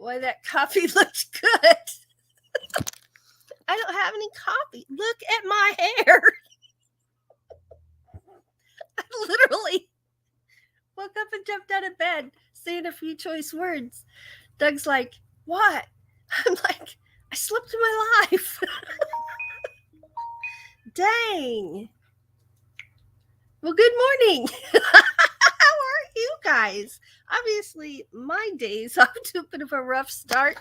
Boy, that coffee looks good. I don't have any coffee. Look at my hair. I literally woke up and jumped out of bed saying a few choice words. Doug's like, what? I'm like, I slipped my life. Dang. Well, good morning. How are you guys? Obviously, my day's off to a bit of a rough start,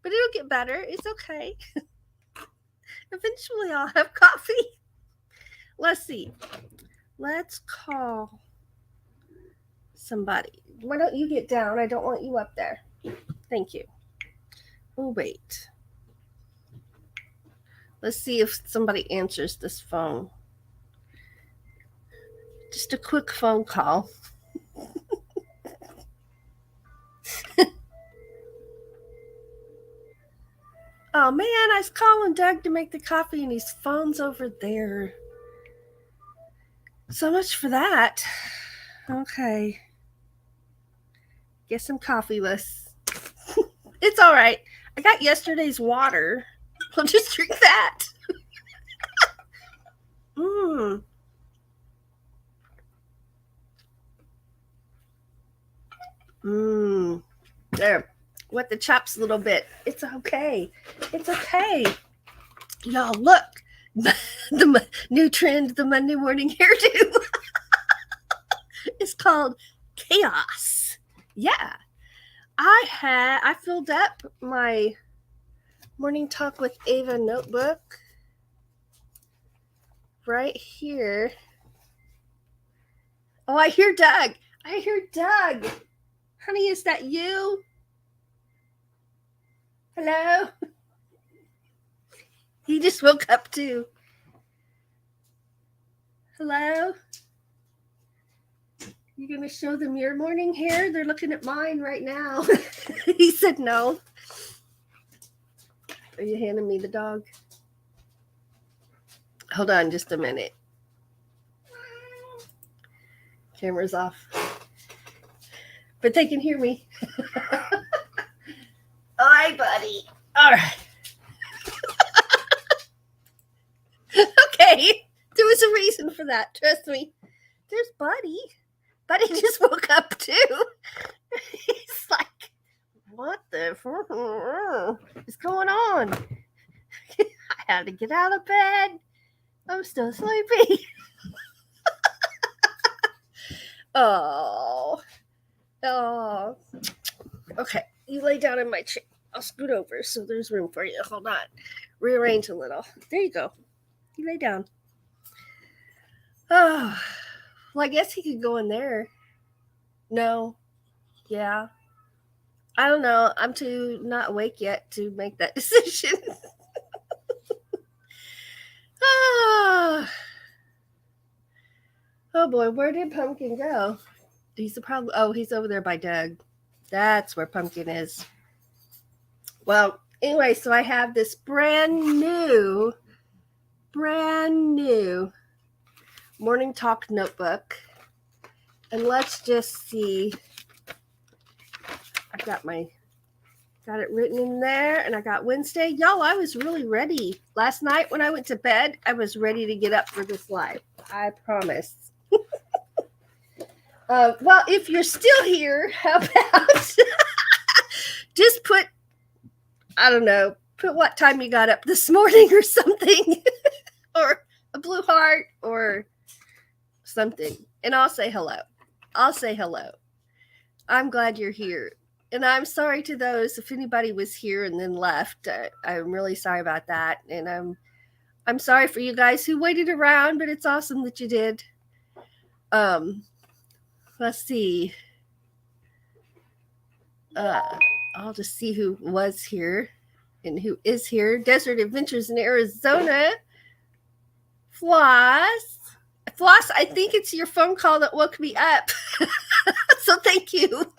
but it'll get better. It's okay. Eventually, I'll have coffee. Let's see. Let's call somebody. Why don't you get down? I don't want you up there. Thank you. Oh, wait. Let's see if somebody answers this phone. Just a quick phone call. Oh, man, I was calling Doug to make the coffee, and his phone's over there. So much for that. Okay. Guess I'm coffeeless. It's all right. I got yesterday's water. I'll just drink that. There. Wet the chops a little bit. It's okay. It's okay. Y'all, look. The new trend, the Monday morning hairdo. It's called Chaos. Yeah. I filled up my Morning Talk with Ava notebook right here. Oh, I hear Doug. Honey, is that you? Hello? He just woke up too. Hello? You gonna show them your morning hair? They're looking at mine right now. He said no. Are you handing me the dog? Hold on just a minute. Camera's off. But they can hear me. Hi, buddy. All right. Okay. There was a reason for that. Trust me. There's Buddy. Buddy just woke up too. He's like, what the is going on? I had to get out of bed. I'm still sleepy. Oh. Oh, okay. You lay down in my chair. I'll scoot over so there's room for you. Hold on. Rearrange a little. There you go. You lay down. Oh, well, I guess he could go in there. No. Yeah. I don't know. I'm too not awake yet to make that decision. Ah. Oh boy, where did Pumpkin go? He's probably he's over there by Doug. That's where Pumpkin is. Well, anyway, so I have this brand new morning talk notebook. And let's just see. I've got it written in there, and I got Wednesday. Y'all, I was really ready. Last night when I went to bed, I was ready to get up for this live. I promise. Well, if you're still here, how about just put, I don't know, put what time you got up this morning or something, or a blue heart or something, and I'll say hello. I'm glad you're here. And I'm sorry to those, if anybody was here and then left. I'm really sorry about that. And I'm sorry for you guys who waited around, but it's awesome that you did. Let's see. I'll just see who was here and who is here. Desert Adventures in Arizona. Floss, I think it's your phone call that woke me up. So thank you.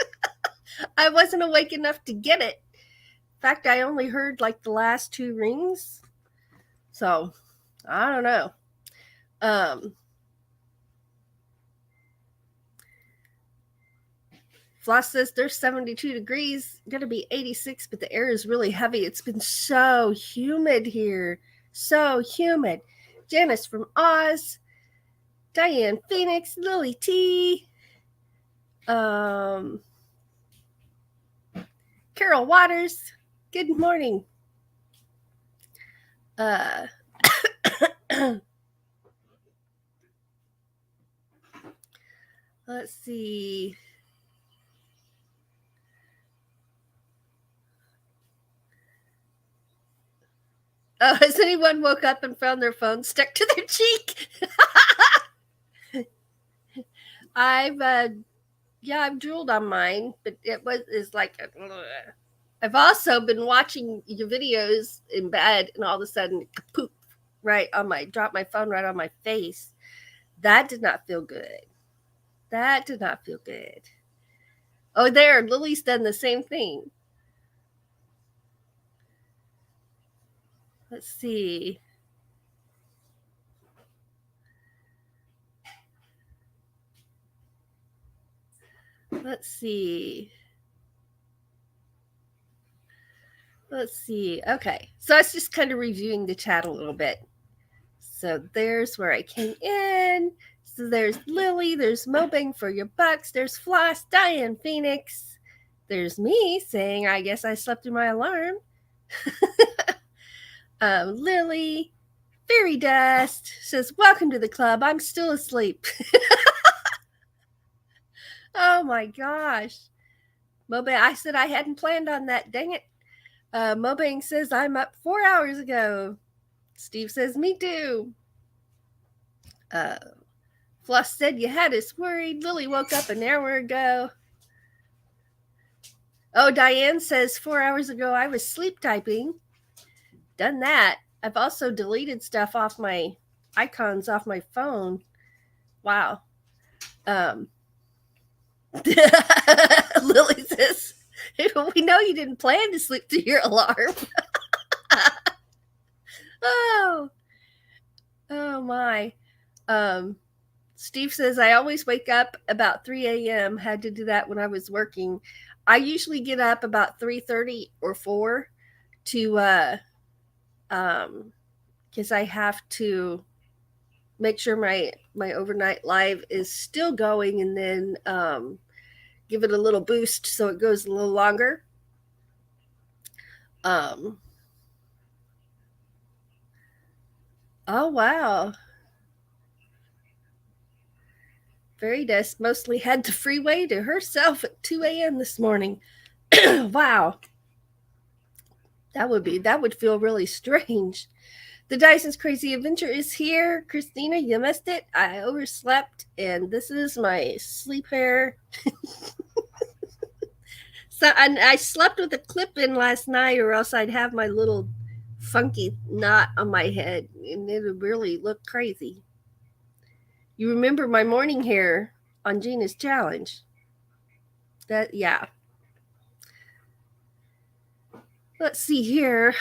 I wasn't awake enough to get it. In fact, I only heard like the last 2 rings. So I don't know. Floss says there's 72 degrees, gonna be 86, but the air is really heavy. It's been so humid here. So humid. Janice from Oz, Diane Phoenix, Lily T, Carol Waters, good morning. Let's see. Oh, has anyone woke up and found their phone stuck to their cheek? I've drooled on mine, but it's like I've also been watching your videos in bed, and all of a sudden, poop, drop my phone right on my face. That did not feel good. Oh, there, Lily's done the same thing. Let's see. Okay, so I was just kind of reviewing the chat a little bit. So there's where I came in. So there's Lily, there's Mobang for your bucks, there's Floss, Diane Phoenix, there's me saying I guess I slept through my alarm. Lily, Fairy Dust says, welcome to the club. I'm still asleep. Oh my gosh. Mobang, I said I hadn't planned on that. Dang it. Mobang says I'm up 4 hours ago. Steve says me too. Floss said you had us worried. Lily woke up an hour ago. Oh, Diane says 4 hours ago I was sleep typing. Done that. I've also deleted stuff off my icons off my phone. Wow. Lily says, we know you didn't plan to sleep through your alarm. Oh my. Steve says, I always wake up about 3 a.m. Had to do that when I was working. I usually get up about 3:30 or 4 to because I have to make sure my overnight live is still going, and then give it a little boost so it goes a little longer. Oh wow. Fairy Dust mostly had the freeway to herself at 2 a.m. this morning. Wow. That would feel really strange. The Dyson's Crazy Adventure is here. Christina, you missed it. I overslept, and this is my sleep hair. So I slept with a clip in last night, or else I'd have my little funky knot on my head, and it would really look crazy. You remember my morning hair on Gina's challenge? Yeah. Let's see here.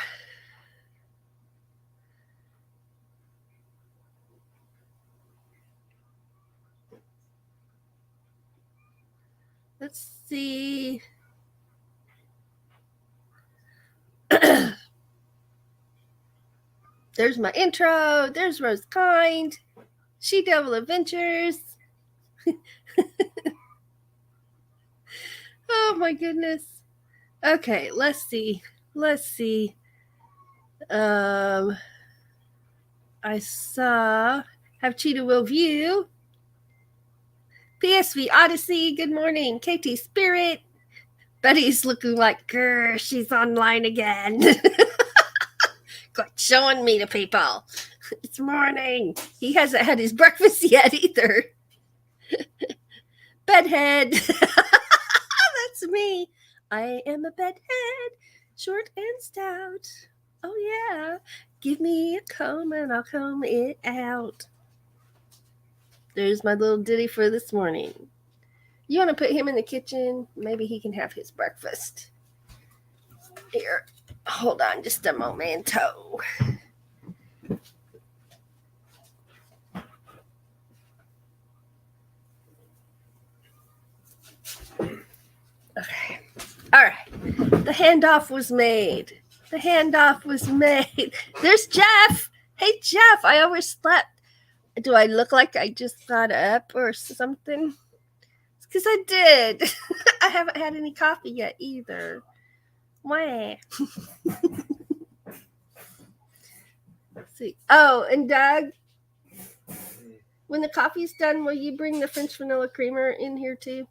Let's see. There's my intro. There's Rose Kind. She Devil Adventures. Oh my goodness. Okay, let's see. I saw Have Cheetah Will View. PSV Odyssey, good morning. KT Spirit. Betty's looking like, grr, she's online again. Quite showing me to people. It's morning. He hasn't had his breakfast yet either. Bedhead. That's me. I am a bedhead, short and stout. Oh yeah. Give me a comb and I'll comb it out. There's my little ditty for this morning. You want to put him in the kitchen? Maybe he can have his breakfast. Here, hold on just a momento. Okay. All right. The handoff was made. There's Jeff. Hey, Jeff, I overslept. Do I look like I just got up or something? It's because I did. I haven't had any coffee yet either. Why? Let's see. Oh, and Doug, when the coffee's done, will you bring the French vanilla creamer in here too?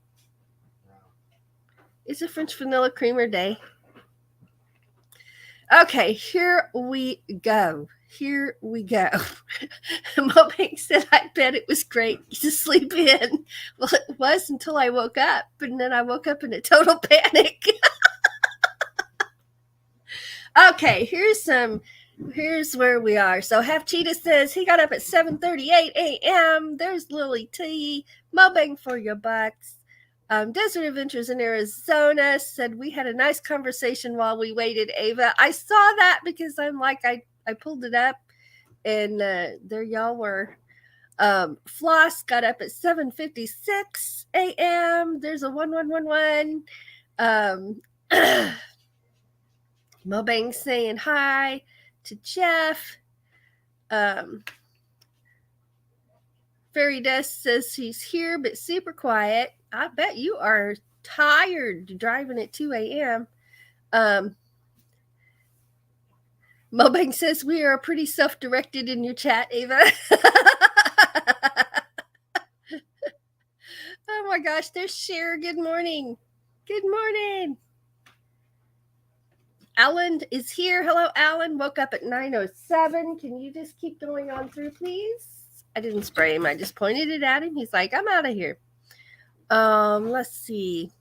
It's a French vanilla creamer day. Okay, here we go. Moping said, I bet it was great to sleep in. Well, it was until I woke up, and then I woke up in a total panic. Okay, here's where we are. So Have Cheetah says he got up at 7:38 a.m. There's Lily T. Moping for your bucks. Desert Adventures in Arizona said we had a nice conversation while we waited, Ava. I saw that because I'm like, I pulled it up, and there y'all were. Floss got up at 7:56 a.m. There's a 1111. Mobang saying hi to Jeff. Fairy Dust says he's here but super quiet. I bet you are tired driving at 2 a.m. Mobang says we are pretty self-directed in your chat, Ava. Oh my gosh, there's Cher. Good morning. Alan is here. Hello, Alan. Woke up at 9:07. Can you just keep going on through, please? I didn't spray him. I just pointed it at him. He's like, I'm out of here. Let's see.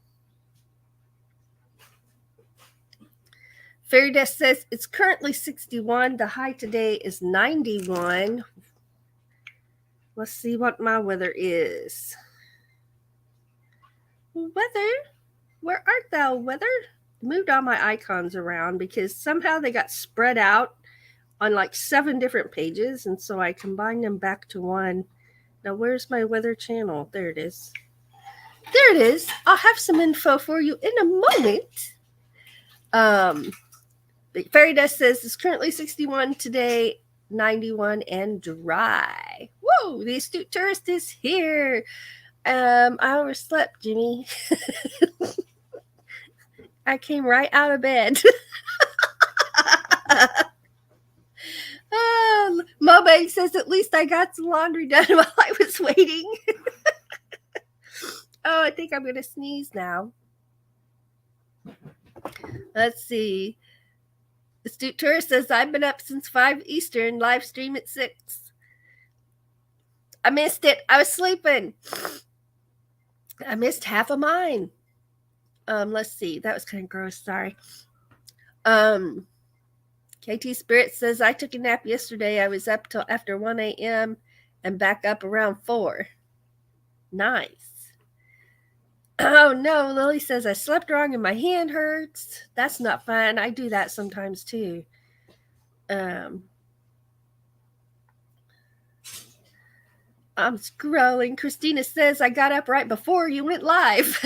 Fairy Dust says it's currently 61. The high today is 91. Let's see what my weather is. Weather? Where art thou, weather? Moved all my icons around because somehow they got spread out on like 7 different pages, and so I combined them back to one. Now, where's my weather channel? There it is. I'll have some info for you in a moment. Fairy Dust says it's currently 61 today, 91 and dry. Whoa, the astute tourist is here. I overslept, Jimmy. I came right out of bed. Mobang says at least I got some laundry done while I was waiting. Oh, I think I'm going to sneeze now. Let's see. Astute Tourist says, I've been up since 5 Eastern, live stream at 6. I missed it. I was sleeping. I missed half of mine. Let's see. That was kind of gross. Sorry. KT Spirit says, I took a nap yesterday. I was up till after 1 a.m. and back up around 4. Nice. Oh, no. Lily says, I slept wrong and my hand hurts. That's not fun. I do that sometimes, too. I'm scrolling. Christina says, I got up right before you went live.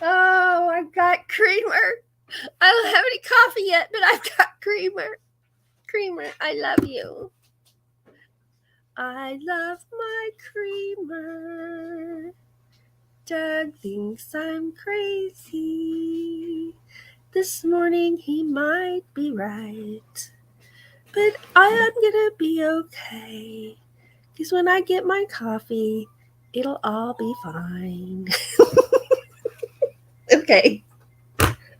Oh, I've got creamer. I don't have any coffee yet, but I've got creamer. Creamer, I love you. I love my creamer. Doug thinks I'm crazy. This morning he might be right. But I'm gonna be okay. Because when I get my coffee, it'll all be fine. Okay.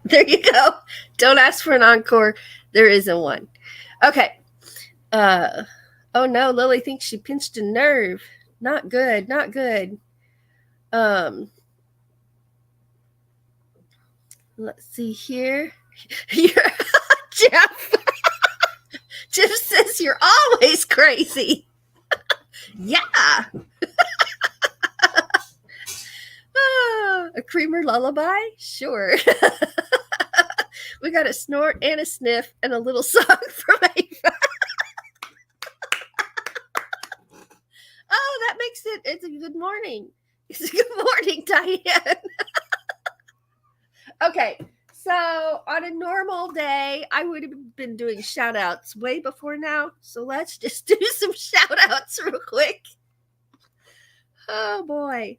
There you go. Don't ask for an encore. There isn't one. Okay. Oh no, Lily thinks she pinched a nerve. Not good. Not good. Let's see here. Jeff. Jeff says you're always crazy. Yeah. A creamer lullaby? Sure. We got a snort and a sniff and a little song from Ava. Oh, that makes it. It's a good morning. It's a good morning, Diane. Okay, so on a normal day, I would have been doing shout outs way before now. So let's just do some shout outs real quick. Oh boy.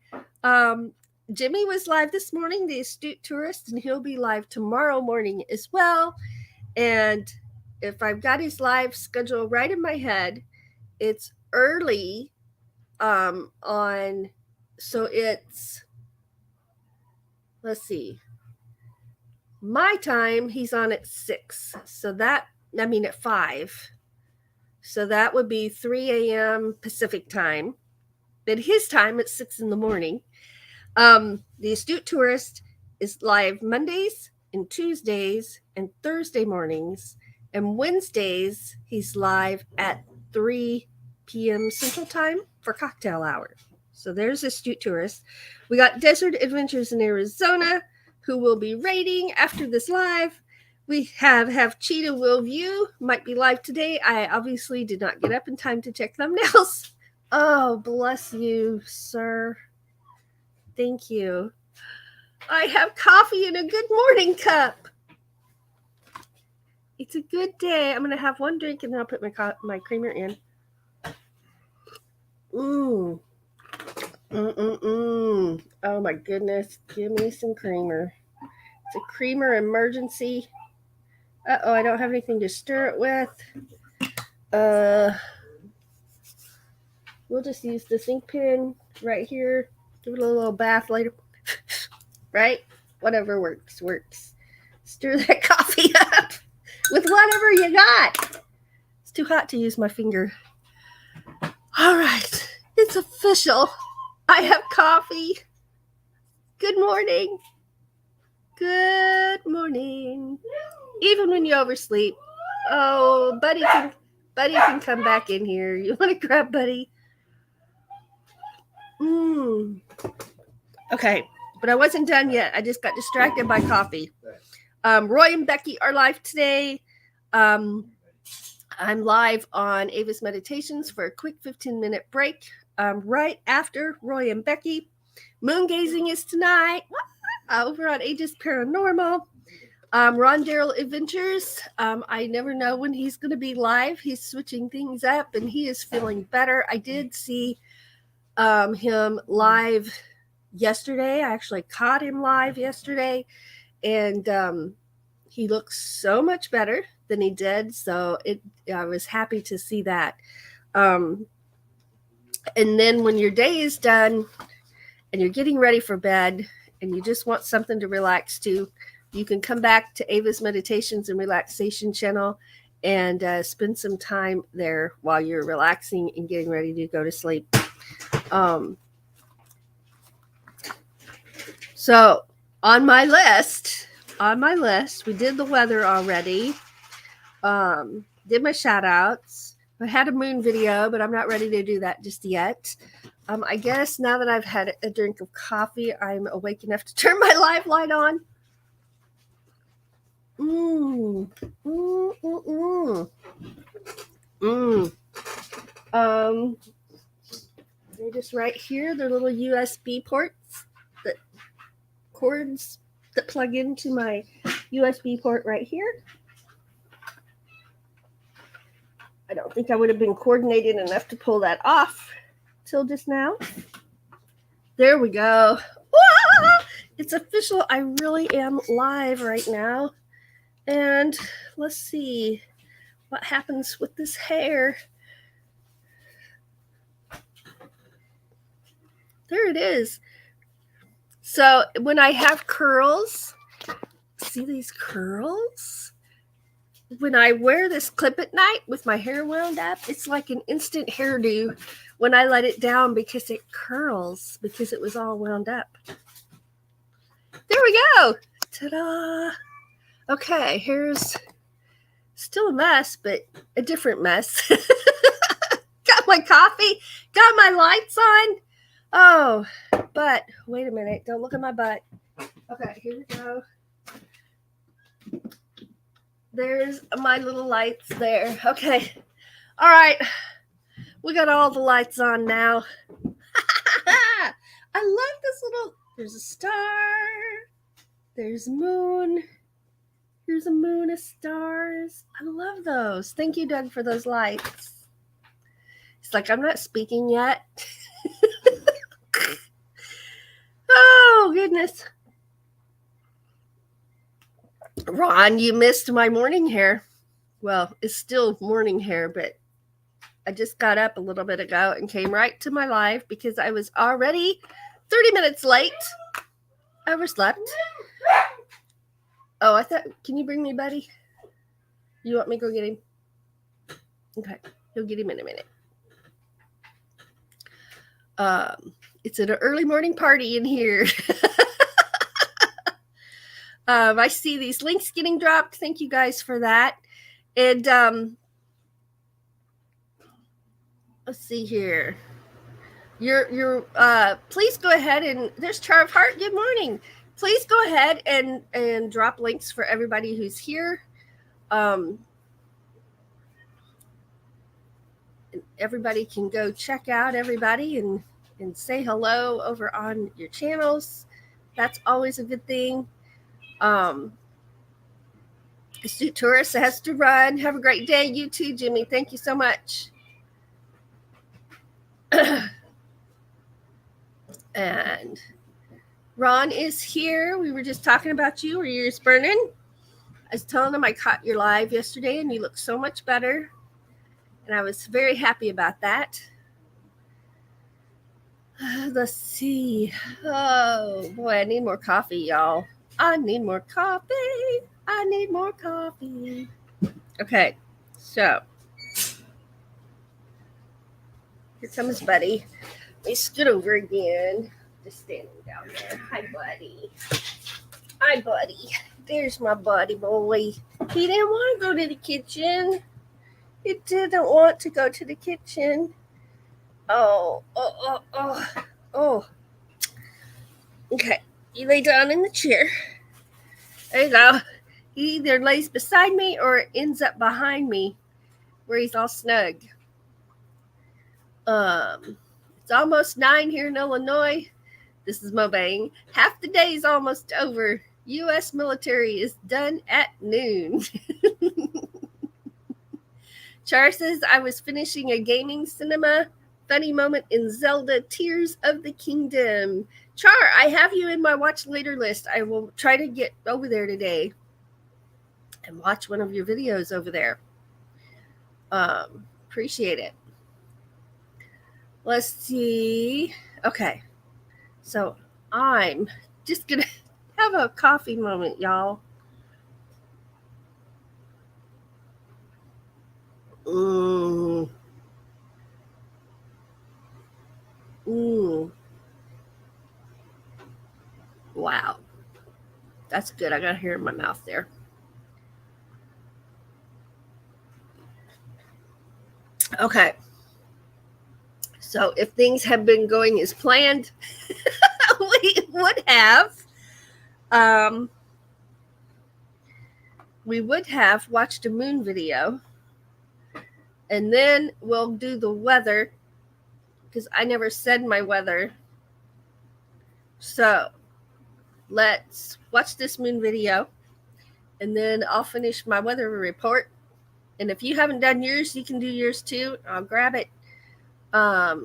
Jimmy was live this morning, the Astute Tourist, and he'll be live tomorrow morning as well. And if I've got his live schedule right in my head, it's early so it's, let's see, my time, he's on at 6. So that, at 5. So that would be 3 a.m. Pacific time. But his time at 6 in the morning. The Astute Tourist is live Mondays and Tuesdays and Thursday mornings. And Wednesdays, he's live at 3 p.m. Central Time for cocktail hour. So there's Astute Tourist. We got Desert Adventures in Arizona, who will be raiding after this live. We have Cheetah Will View, might be live today. I obviously did not get up in time to check thumbnails. Oh, bless you, sir. Thank you. I have coffee in a good morning cup. It's a good day. I'm going to have one drink and then I'll put my creamer in. Oh my goodness. Give me some creamer. It's a creamer emergency. Uh-oh, I don't have anything to stir it with. We'll just use the sink pin right here. Give it a little bath later. Right? Whatever works. Stir that coffee up with whatever you got. It's too hot to use my finger. All right. It's official. I have coffee. Good morning. Good morning. Even when you oversleep. Oh, Buddy can come back in here. You want to grab Buddy? Okay, but I wasn't done yet. I just got distracted by coffee. Roy and Becky are live today. I'm live on Ava's Meditations for a quick 15-minute break. Right after Roy and Becky. Moon gazing is tonight over on Aegis Paranormal. Ron Darrell Adventures. I never know when he's going to be live. He's switching things up and he is feeling better. I did see him live yesterday. I actually caught him live yesterday and he looks so much better than he did. So I was happy to see that. And then when your day is done and you're getting ready for bed and you just want something to relax to, you can come back to Ava's Meditations and Relaxation channel and spend some time there while you're relaxing and getting ready to go to sleep. So on my list, we did the weather already. Did my shout outs. I had a moon video, but I'm not ready to do that just yet. I guess now that I've had a drink of coffee, I'm awake enough to turn my live light on. They're just right here. They're little USB ports, that cords that plug into my USB port right here. I don't think I would have been coordinated enough to pull that off till just now. There we go. Ah! It's official. I really am live right now. And let's see what happens with this hair. There it is. So when I have curls, see these curls? When I wear this clip at night with my hair wound up, it's like an instant hairdo when I let it down because it curls, because it was all wound up. There we go. Ta-da. Okay, here's still a mess, but a different mess. Got my coffee, got my lights on. Oh, but wait a minute. Don't look at my butt. Okay, here we go. There's my little lights there. Okay. All right. We got all the lights on now. I love this little, there's a star. There's a moon. Here's a moon of stars. I love those. Thank you, Doug, for those lights. It's like I'm not speaking yet. Oh, goodness. Ron, you missed my morning hair. Well, it's still morning hair, but I just got up a little bit ago and came right to my live because I was already 30 minutes late. Overslept. Oh, I thought, can you bring me Buddy? You want me to go get him? Okay, you'll get him in a minute. It's an early morning party in here. I see these links getting dropped. Thank you guys for that. And let's see here. You're please go ahead and there's Char of Heart. Good morning. Please go ahead and drop links for everybody who's here. Everybody can go check out everybody and say hello over on your channels. That's always a good thing. Astute Tourist has to run. Have a great day. You too, Jimmy. Thank you so much. And Ron is here. We were just talking about you. Were your ears burning? I was telling him I caught your live yesterday and you look so much better. And I was very happy about that. Let's see. Oh, boy, I need more coffee, y'all. I need more coffee. I need more coffee. Okay, so here comes Buddy. Let me scoot over again. Just standing down there. Hi, Buddy. Hi, Buddy. There's my buddy boy. He didn't want to go to the kitchen. He didn't want to go to the kitchen. Oh. Okay, you lay down in the chair. There you go. He either lays beside me or ends up behind me where he's all snug. It's almost 9 here in Illinois. This is Mobang. Half the day is almost over. U.S. military is done at noon. Char says, I was finishing a gaming cinema. Funny moment in Zelda Tears of the Kingdom. Char, I have you in my watch later list. I will try to get over there today and watch one of your videos over there. Appreciate it. Let's see. Okay. So I'm just going to have a coffee moment, y'all. Mmm. Mmm. Wow. That's good. I got hair in my mouth there. Okay. So if things have been going as planned, we would have um, watched a moon video, and then we'll do the weather because I never said my weather. So let's watch this moon video, and then I'll finish my weather report. And if you haven't done yours, you can do yours too. I'll grab it. Let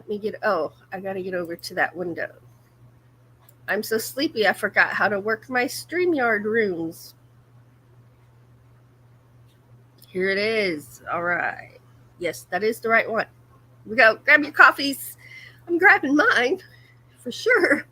me get. Oh, I got to get over to that window. I'm so sleepy, I forgot how to work my StreamYard rooms. Here it is. All right. Yes, that is the right one. Here we go. Grab your coffees. I'm grabbing mine for sure.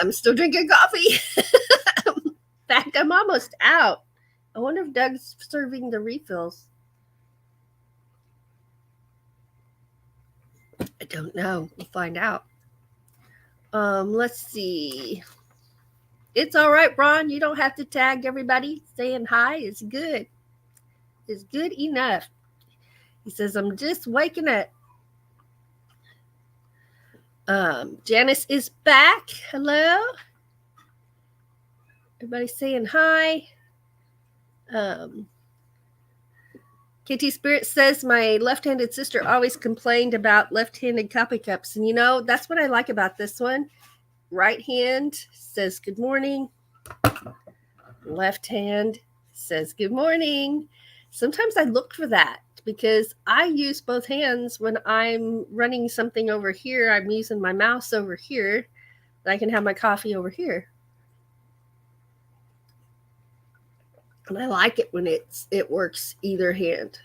I'm still drinking coffee. In fact, I'm almost out. I wonder if Doug's serving the refills. I don't know. We'll find out. Let's see. It's all right, Ron. You don't have to tag everybody. Saying hi is good. It's good enough. He says, I'm just waking up. Janice is back. Hello. Everybody saying hi. KT Spirit says my left-handed sister always complained about left-handed coffee cups. And that's what I like about this one. Right hand says good morning. Left hand says good morning. Sometimes I look for that because I use both hands when I'm running something over here. I'm using my mouse over here. I can have my coffee over here. And I like it when it works either hand.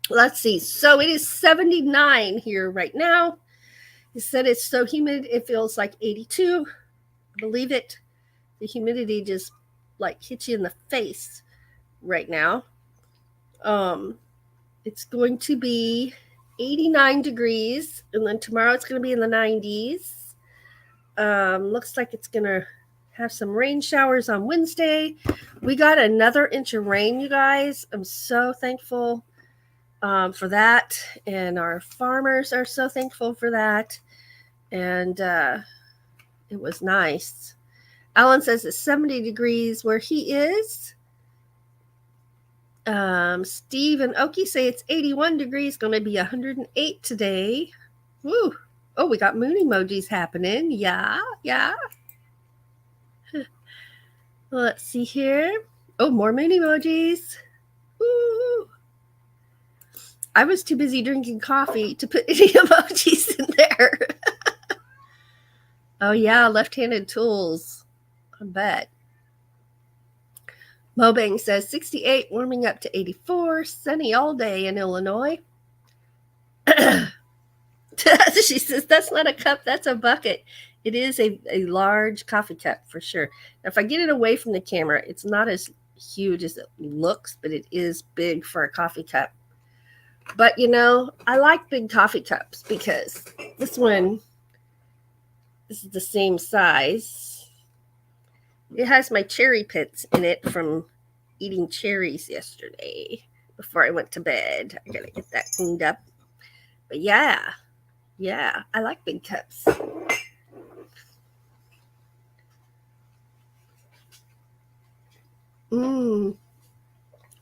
Let's see. So it is 79 here right now. He said it's so humid, it feels like 82. Believe it. The humidity just like hits you in the face right now. It's going to be 89 degrees, and then tomorrow it's going to be in the 90s. Looks like it's going to have some rain showers on Wednesday. We got another inch of rain, you guys. I'm so thankful for that, and our farmers are so thankful for that. And it was nice. Alan says it's 70 degrees where he is. Steve and Oki say it's 81 degrees, going to be 108 today. Woo. Oh, we got moon emojis happening. Yeah. Let's see here. Oh, more moon emojis. Woo. I was too busy drinking coffee to put any emojis in there. Oh, yeah, left-handed tools. I bet. Mobang says 68, warming up to 84, sunny all day in Illinois. She says, that's not a cup, that's a bucket. It is a large coffee cup for sure. Now, if I get it away from the camera, it's not as huge as it looks, but it is big for a coffee cup. But, I like big coffee cups because this is the same size. It has my cherry pits in it from eating cherries yesterday before I went to bed. I gotta get that cleaned up. But yeah, I like big cups.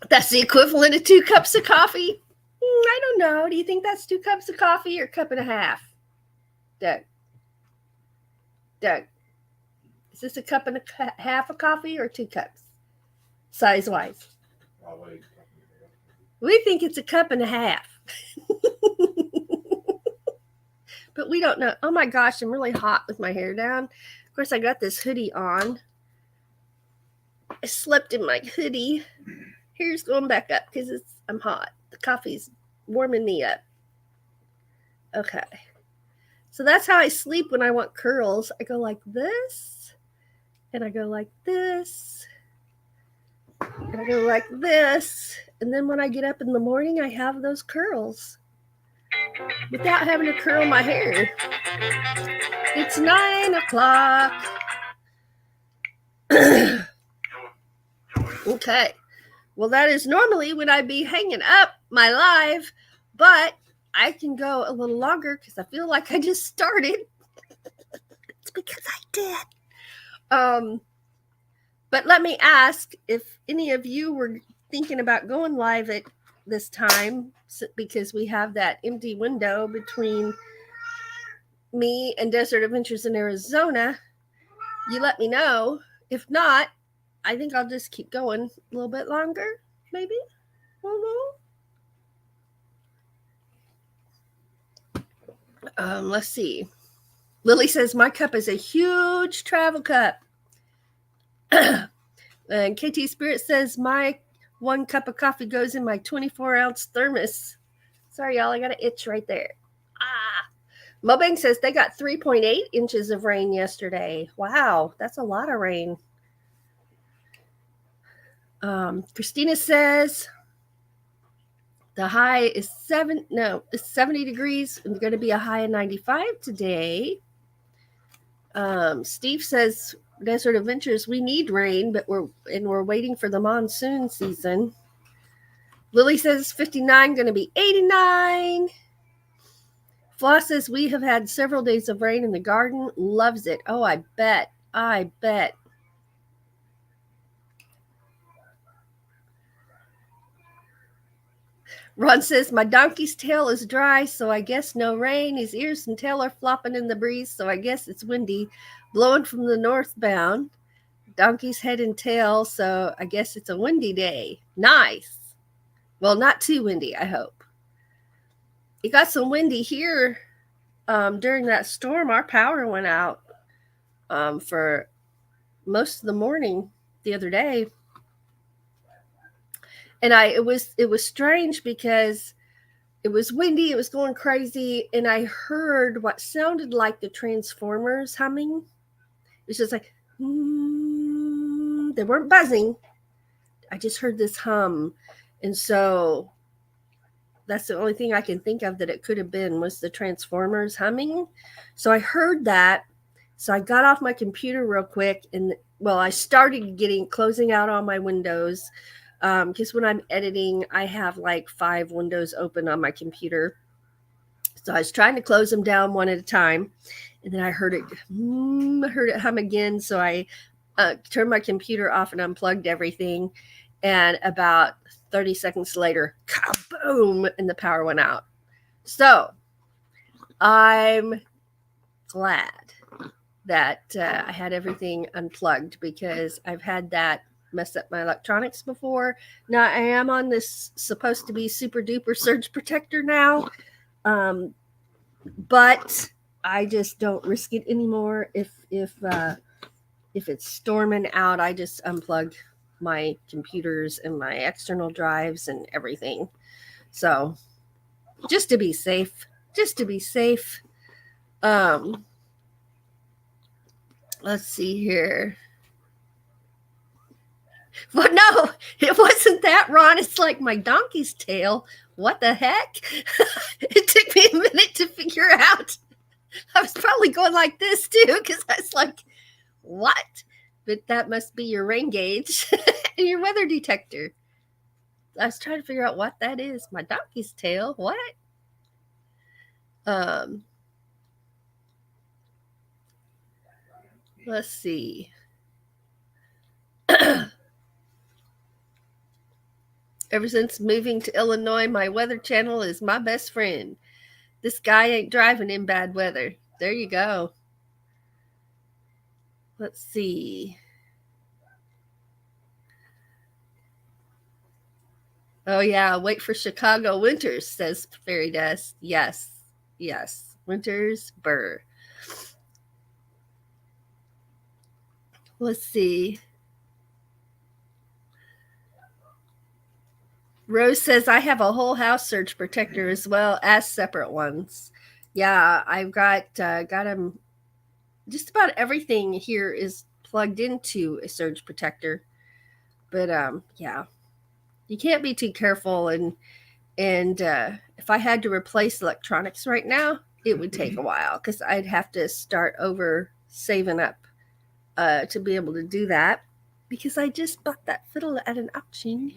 That's the equivalent of 2 cups of coffee? I don't know. Do you think that's 2 cups of coffee or a cup and a half? Doug, is this a cup and a half of coffee or 2 cups? Size-wise. We think it's a cup and a half. But we don't know. Oh my gosh, I'm really hot with my hair down. Of course, I got this hoodie on. I slept in my hoodie. Hair's going back up because I'm hot. The coffee's warming me up. Okay. So that's how I sleep when I want curls. I go like this, and I go like this, and I go like this, and then when I get up in the morning, I have those curls without having to curl my hair. It's 9 o'clock. Okay. Well, that is normally when I'd be hanging up my live, but I can go a little longer because I feel like I just started. It's because I did. But let me ask if any of you were thinking about going live at this time, because we have that empty window between me and Desert Adventures in Arizona. You let me know. If not, I think I'll just keep going a little bit longer, maybe. Let's see. Lily says, my cup is a huge travel cup. And KT Spirit says, my 1 cup of coffee goes in my 24-ounce thermos. Sorry, y'all, I got an itch right there. Mobang says they got 3.8 inches of rain yesterday. Wow, that's a lot of rain. Christina says the high is 70 degrees and going to be a high of 95 today. Steve says, Desert Adventures, we need rain, but we're waiting for the monsoon season. Lily says 59, going to be 89. Floss says we have had several days of rain in the garden. Loves it. Oh, I bet. Ron says, my donkey's tail is dry, so I guess no rain. His ears and tail are flopping in the breeze, so I guess it's windy, blowing from the northbound. Donkey's head and tail, so I guess it's a windy day. Nice. Well, not too windy, I hope. It got so windy here during that storm. Our power went out for most of the morning the other day. And it was strange because it was windy, it was going crazy, and I heard what sounded like the Transformers humming. It was just like, they weren't buzzing. I just heard this hum. And so that's the only thing I can think of that it could have been was the Transformers humming. So I heard that. So I got off my computer real quick, and I started closing out all my windows. Because when I'm editing, I have like 5 windows open on my computer. So I was trying to close them down one at a time. And then I heard it hum again. So I turned my computer off and unplugged everything. And about 30 seconds later, kaboom, and the power went out. So I'm glad that I had everything unplugged, because I've had that mess up my electronics before. Now I am on this supposed to be super duper surge protector now, but I just don't risk it anymore. If it's storming out, I just unplug my computers and my external drives and everything. So just to be safe, let's see here. Well, no, it wasn't that, Ron. It's like my donkey's tail. What the heck? It took me a minute to figure out. I was probably going like this too, because I was like, what? But that must be your rain gauge and your weather detector. I was trying to figure out what that is. My donkey's tail. What? Let's see. Ever since moving to Illinois, my weather channel is my best friend. This guy ain't driving in bad weather. There you go. Let's see. Oh, yeah. Wait for Chicago winters, says Fairy Dust. Yes. Yes. Winters, burr. Let's see. Rose says, I have a whole house surge protector as well as separate ones. Yeah, I've got them. Just about everything here is plugged into a surge protector. But yeah, you can't be too careful. And if I had to replace electronics right now, it would take a while, because I'd have to start over saving up to be able to do that, because I just bought that fiddle at an auction.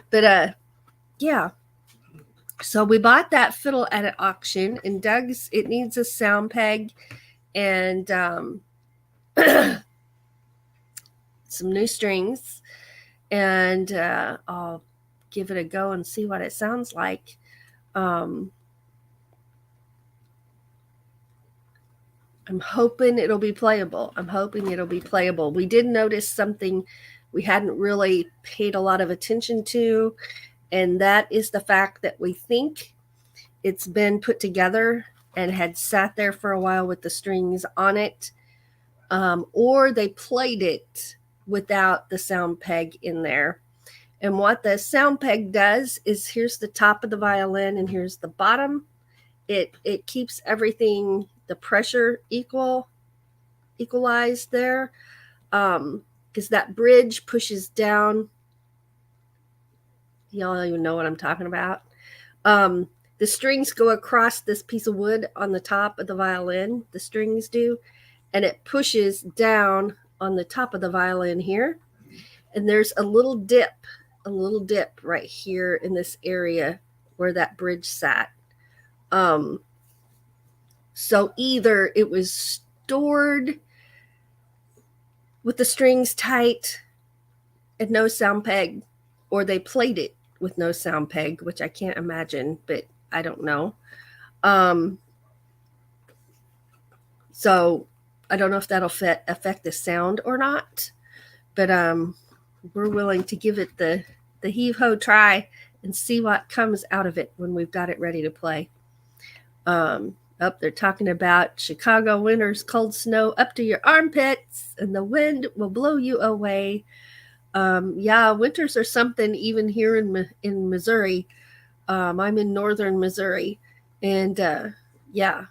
But yeah. So we bought that fiddle at an auction, and Doug's, it needs a sound peg and some new strings, and I'll give it a go and see what it sounds like. I'm hoping it'll be playable. We did notice something we hadn't really paid a lot of attention to, and that is the fact that we think it's been put together and had sat there for a while with the strings on it, or they played it without the sound peg in there. And what the sound peg does is, here's the top of the violin and here's the bottom. It keeps everything, the pressure equalized there, because that bridge pushes down. Y'all don't even know what I'm talking about. The strings go across this piece of wood on the top of the violin. The strings do, and it pushes down on the top of the violin here. And there's a little dip right here in this area where that bridge sat. So either it was stored with the strings tight and no sound peg, or they played it with no sound peg, which I can't imagine, but I don't know. So I don't know if that'll affect the sound or not, but we're willing to give it the heave-ho try and see what comes out of it when we've got it ready to play. They're talking about Chicago winters, cold snow up to your armpits, and the wind will blow you away. Yeah, winters are something even here in Missouri. I'm in northern Missouri, and yeah,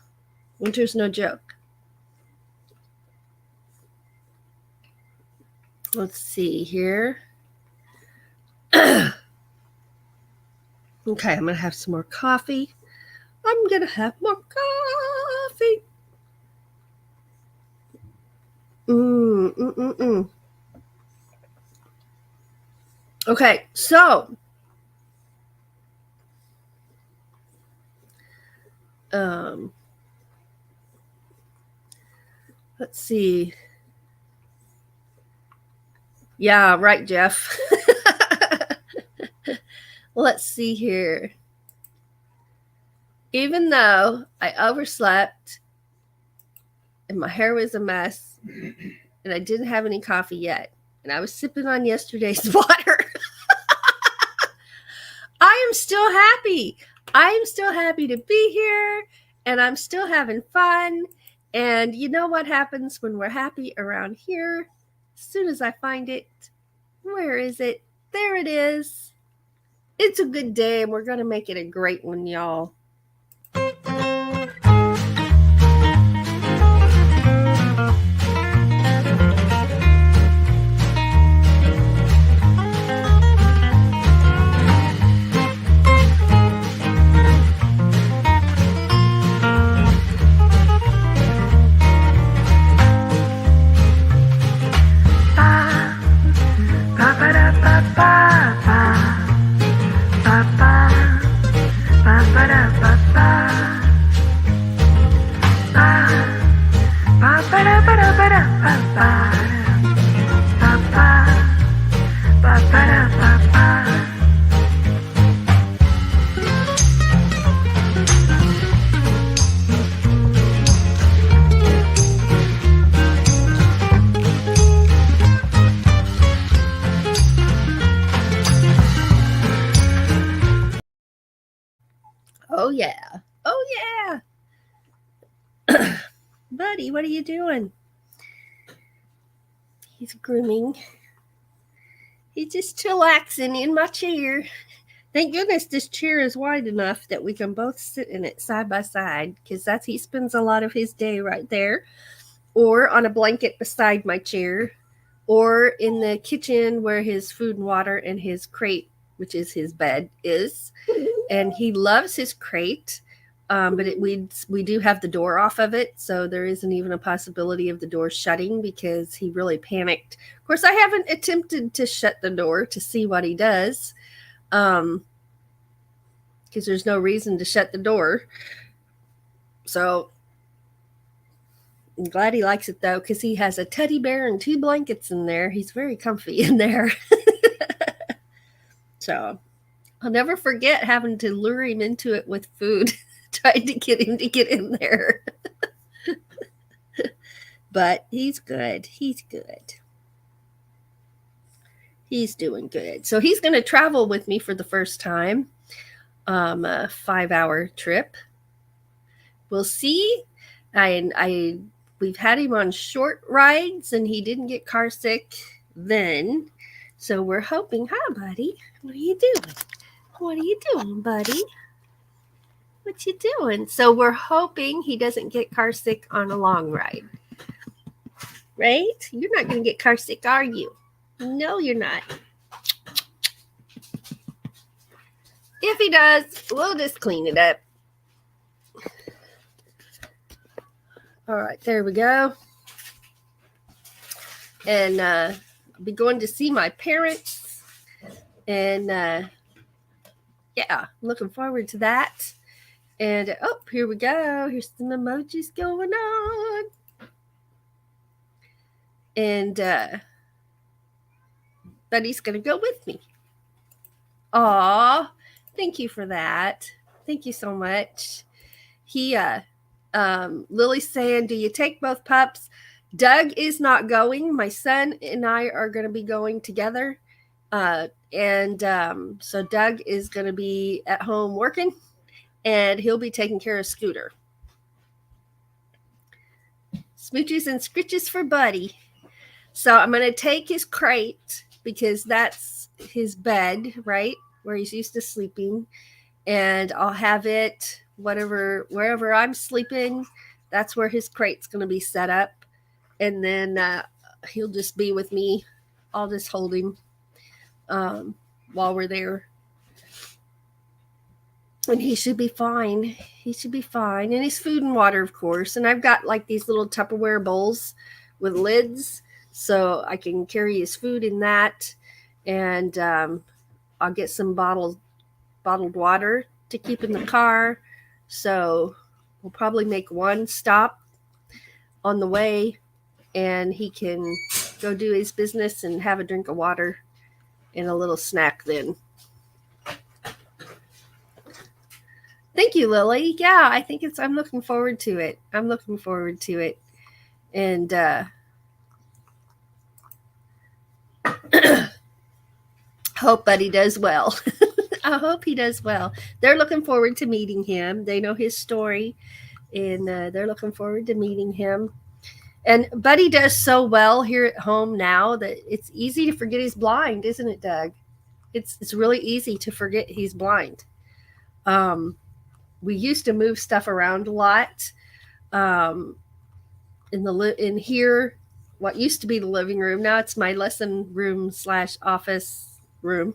winter's no joke. Let's see here. Okay, I'm going to have some more coffee. Okay, so let's see. Yeah, right, Jeff. Let's see here. Even though I overslept and my hair was a mess and I didn't have any coffee yet, and I was sipping on yesterday's water, I am still happy. I am still happy to be here, and I'm still having fun. And you know what happens when we're happy around here? As soon as I find it, where is it? There it is. It's a good day, and we're going to make it a great one, y'all. Oh, yeah. Oh, yeah. Buddy, what are you doing? He's grooming. He's just chillaxing in my chair. Thank goodness this chair is wide enough that we can both sit in it side by side, because he spends a lot of his day right there, or on a blanket beside my chair, or in the kitchen where his food and water and his crate, which is his bed, is. And he loves his crate, but we do have the door off of it, so there isn't even a possibility of the door shutting because he really panicked. Of course, I haven't attempted to shut the door to see what he does, because there's no reason to shut the door. So I'm glad he likes it, though, because he has a teddy bear and 2 blankets in there. He's very comfy in there. So I'll never forget having to lure him into it with food, trying to get him to get in there. But he's good. He's good. He's doing good. So he's going to travel with me for the first time, a 5-hour trip. We'll see. We've had him on short rides, and he didn't get car sick then. So we're hoping. Hi, buddy. What are you doing? What are you doing, buddy? What you doing? So we're hoping he doesn't get car sick on a long ride. Right? You're not going to get car sick, are you? No, you're not. If he does, we'll just clean it up. All right, there we go. And I'll be going to see my parents. And yeah, looking forward to that. And oh, here we go. Here's some emojis going on. And Buddy's going to go with me. Aw, thank you for that. Thank you so much. He, Lily's saying, do you take both pups? Doug is not going. My son and I are going to be going together. So Doug is going to be at home working, and he'll be taking care of Scooter. Smooches and scritches for Buddy. So I'm going to take his crate, because that's his bed, right, where he's used to sleeping. And I'll have it wherever I'm sleeping, that's where his crate's going to be set up. And then he'll just be with me. I'll just hold him while we're there. And he should be fine. He should be fine. And his food and water, of course. And I've got like these little Tupperware bowls with lids, so I can carry his food in that. And I'll get some bottled water to keep in the car. So we'll probably make one stop on the way, and he can go do his business and have a drink of water and a little snack then. Thank you, Lily. Yeah, I think I'm looking forward to it. I'm looking forward to it. And hope Buddy does well. I hope he does well. They're looking forward to meeting him. They know his story, and they're looking forward to meeting him. And Buddy does so well here at home now that it's easy to forget he's blind, isn't it, Doug? It's really easy to forget he's blind. We used to move stuff around a lot. In here, what used to be the living room, now it's my lesson room / office room,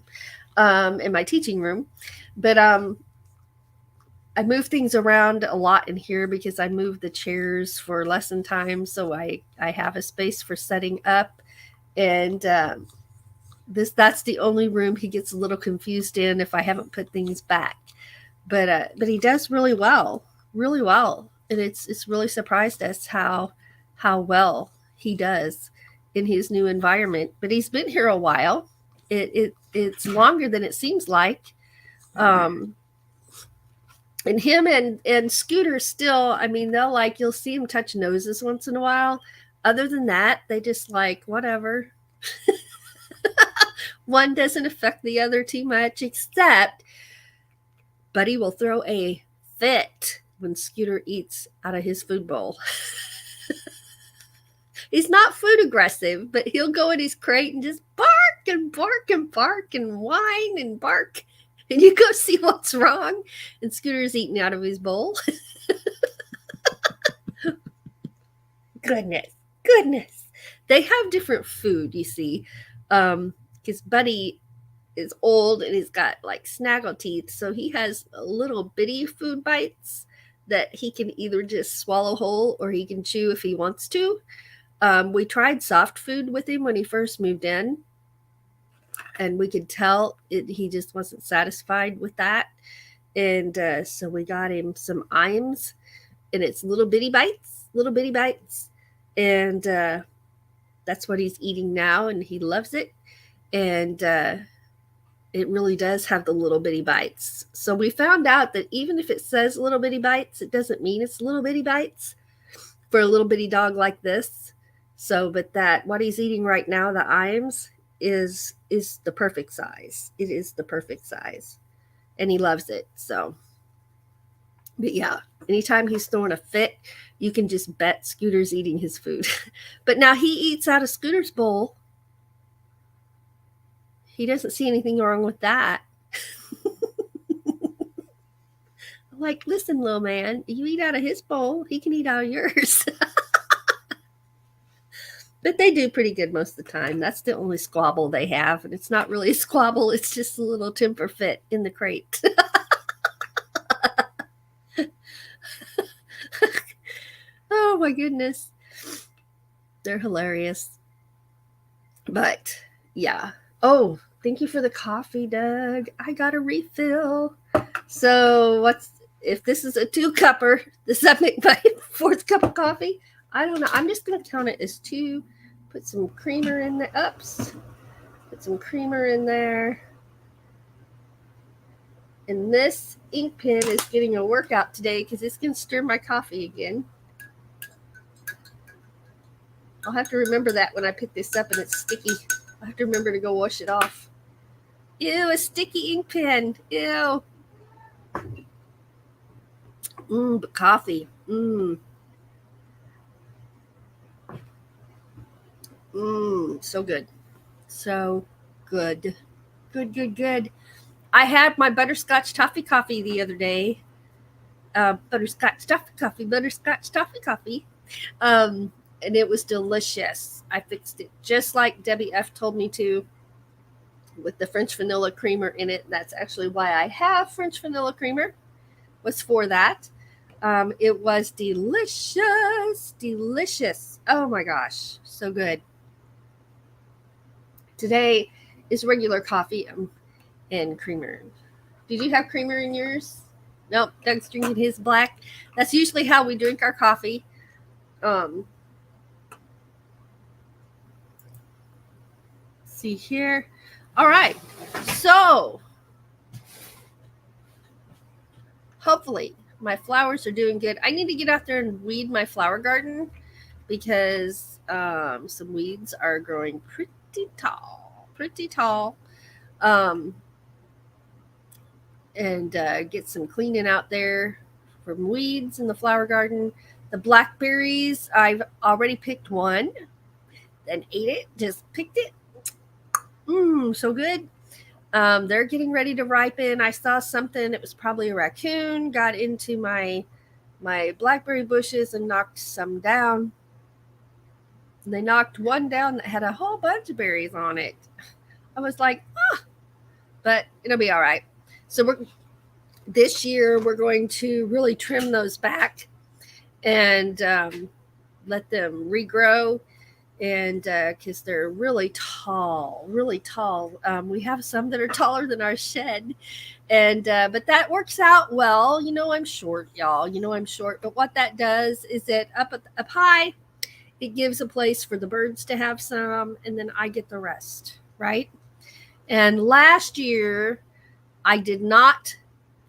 and my teaching room. But I move things around a lot in here because I move the chairs for lesson time, so I have a space for setting up. And that's the only room he gets a little confused in if I haven't put things back. But he does really well, and it's really surprised us how well he does in his new environment. But he's been here a while. It's longer than it seems like. And him and Scooter still, I mean, you'll see him touch noses once in a while. Other than that, they just whatever. One doesn't affect the other too much, except Buddy will throw a fit when Scooter eats out of his food bowl. He's not food aggressive, but he'll go in his crate and just bark and bark and bark and whine and bark. And you go see what's wrong. And Scooter's eating out of his bowl. Goodness. They have different food, you see. Because Buddy is old and he's got snaggle teeth. So he has little bitty food bites that he can either just swallow whole or he can chew if he wants to. We tried soft food with him when he first moved in. And we could tell he just wasn't satisfied with that. And so we got him some Iams, and it's little bitty bites. And that's what he's eating now, and he loves it. And it really does have the little bitty bites. So we found out that even if it says little bitty bites, it doesn't mean it's little bitty bites for a little bitty dog like this. So, but what he's eating right now, the Iams, is the perfect size. It is the perfect size, and he loves it. So, but yeah, anytime he's throwing a fit, you can just bet Scooter's eating his food. But now he eats out of Scooter's bowl. He doesn't see anything wrong with that. Listen, little man, you eat out of his bowl, he can eat out of yours. But they do pretty good most of the time. That's the only squabble they have. And it's not really a squabble. It's just a little temper fit in the crate. Oh, my goodness. They're hilarious. But, yeah. Oh, thank you for the coffee, Doug. I got a refill. So if this is a 2-cupper, does that make my 4th cup of coffee? I don't know. I'm just going to count it as 2. Put some creamer in there. Put some creamer in there. And this ink pen is getting a workout today because it's going to stir my coffee again. I'll have to remember that when I pick this up and it's sticky. I'll have to remember to go wash it off. Ew, a sticky ink pen. Ew. But coffee. So good. So good. Good. I had my butterscotch toffee coffee the other day. Butterscotch toffee coffee. And it was delicious. I fixed it just like Debbie F told me to, with the French vanilla creamer in it. That's actually why I have French vanilla creamer, was for that. It was delicious. Oh my gosh, so good. Today is regular coffee and creamer. Did you have creamer in yours? Nope, Doug's drinking his black. That's usually how we drink our coffee. see here. All right. So hopefully my flowers are doing good. I need to get out there and weed my flower garden because some weeds are growing pretty tall. Um, and get some cleaning out there from weeds in the flower garden. The blackberries, I've already picked one and ate it, just picked it. So good. They're getting ready to ripen. I saw something, it was probably a raccoon, got into my blackberry bushes and knocked some down. And they knocked one down that had a whole bunch of berries on it. I was like, but it'll be all right. So this year we're going to really trim those back and let them regrow, and because they're really tall. We have some that are taller than our shed, and but that works out well. I'm short, y'all. I'm short, but what that does is that up high, it gives a place for the birds to have some, and then I get the rest, right? And last year I did not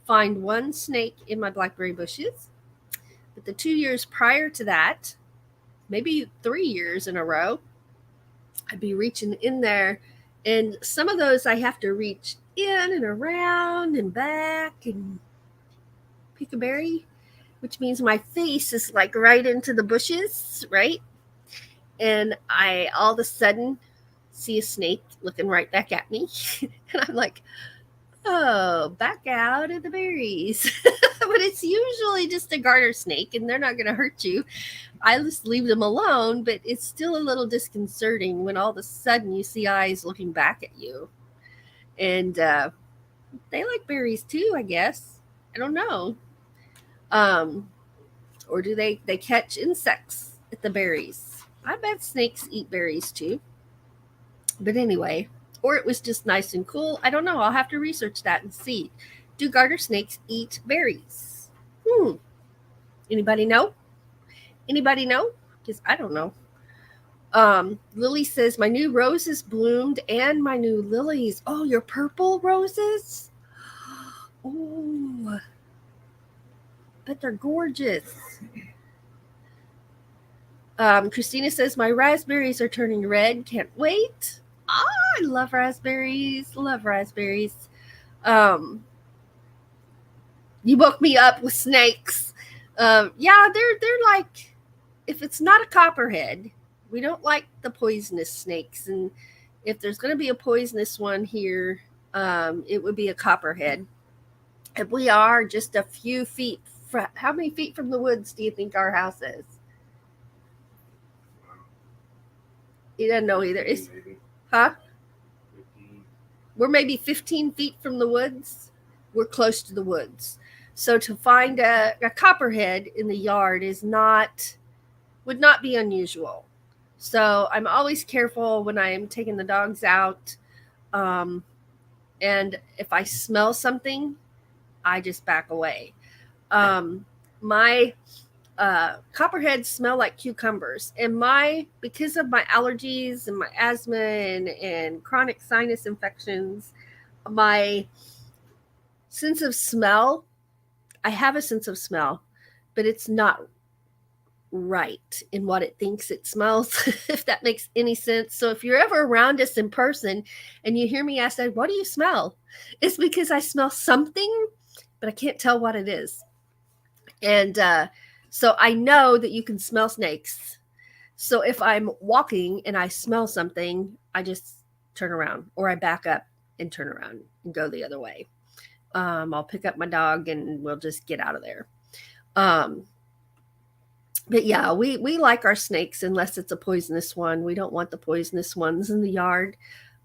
find one snake in my blackberry bushes, but the 2 years prior to that, maybe 3 years in a row, I'd be reaching in there, and some of those I have to reach in and around and back and pick a berry, which means my face is like right into the bushes, right? And I all of a sudden see a snake looking right back at me. And I'm like, oh, back out of the berries. But it's usually just a garter snake, and they're not going to hurt you. I just leave them alone, but it's still a little disconcerting when all of a sudden you see eyes looking back at you. And they like berries too, I guess. I don't know. Or do they catch insects at the berries? I bet snakes eat berries too. But anyway, or it was just nice and cool. I don't know. I'll have to research that and see. Do garter snakes eat berries? Anybody know? Anybody know? Because I don't know. Lily says, my new roses bloomed and my new lilies. Oh, your purple roses? Oh, but they're gorgeous. Christina says, my raspberries are turning red. Can't wait. I love raspberries. You woke me up with snakes. Yeah, they're like, if it's not a copperhead, we don't like the poisonous snakes. And if there's going to be a poisonous one here, it would be a copperhead. And we are just a few feet. How many feet from the woods do you think our house is? He doesn't know either. Huh? 15. We're maybe 15 feet from the woods. We're close to the woods. So to find a copperhead in the yard would not be unusual. So I'm always careful when I am taking the dogs out. And if I smell something, I just back away. My copperheads smell like cucumbers, and because of my allergies and my asthma and chronic sinus infections, my sense of smell, I have a sense of smell, but it's not right in what it thinks it smells, if that makes any sense. So if you're ever around us in person and you hear me ask, what do you smell? It's because I smell something, but I can't tell what it is. And so I know that you can smell snakes. So if I'm walking and I smell something, I just turn around, or I back up and turn around and go the other way. I'll pick up my dog and we'll just get out of there. But yeah, we like our snakes unless it's a poisonous one. We don't want the poisonous ones in the yard.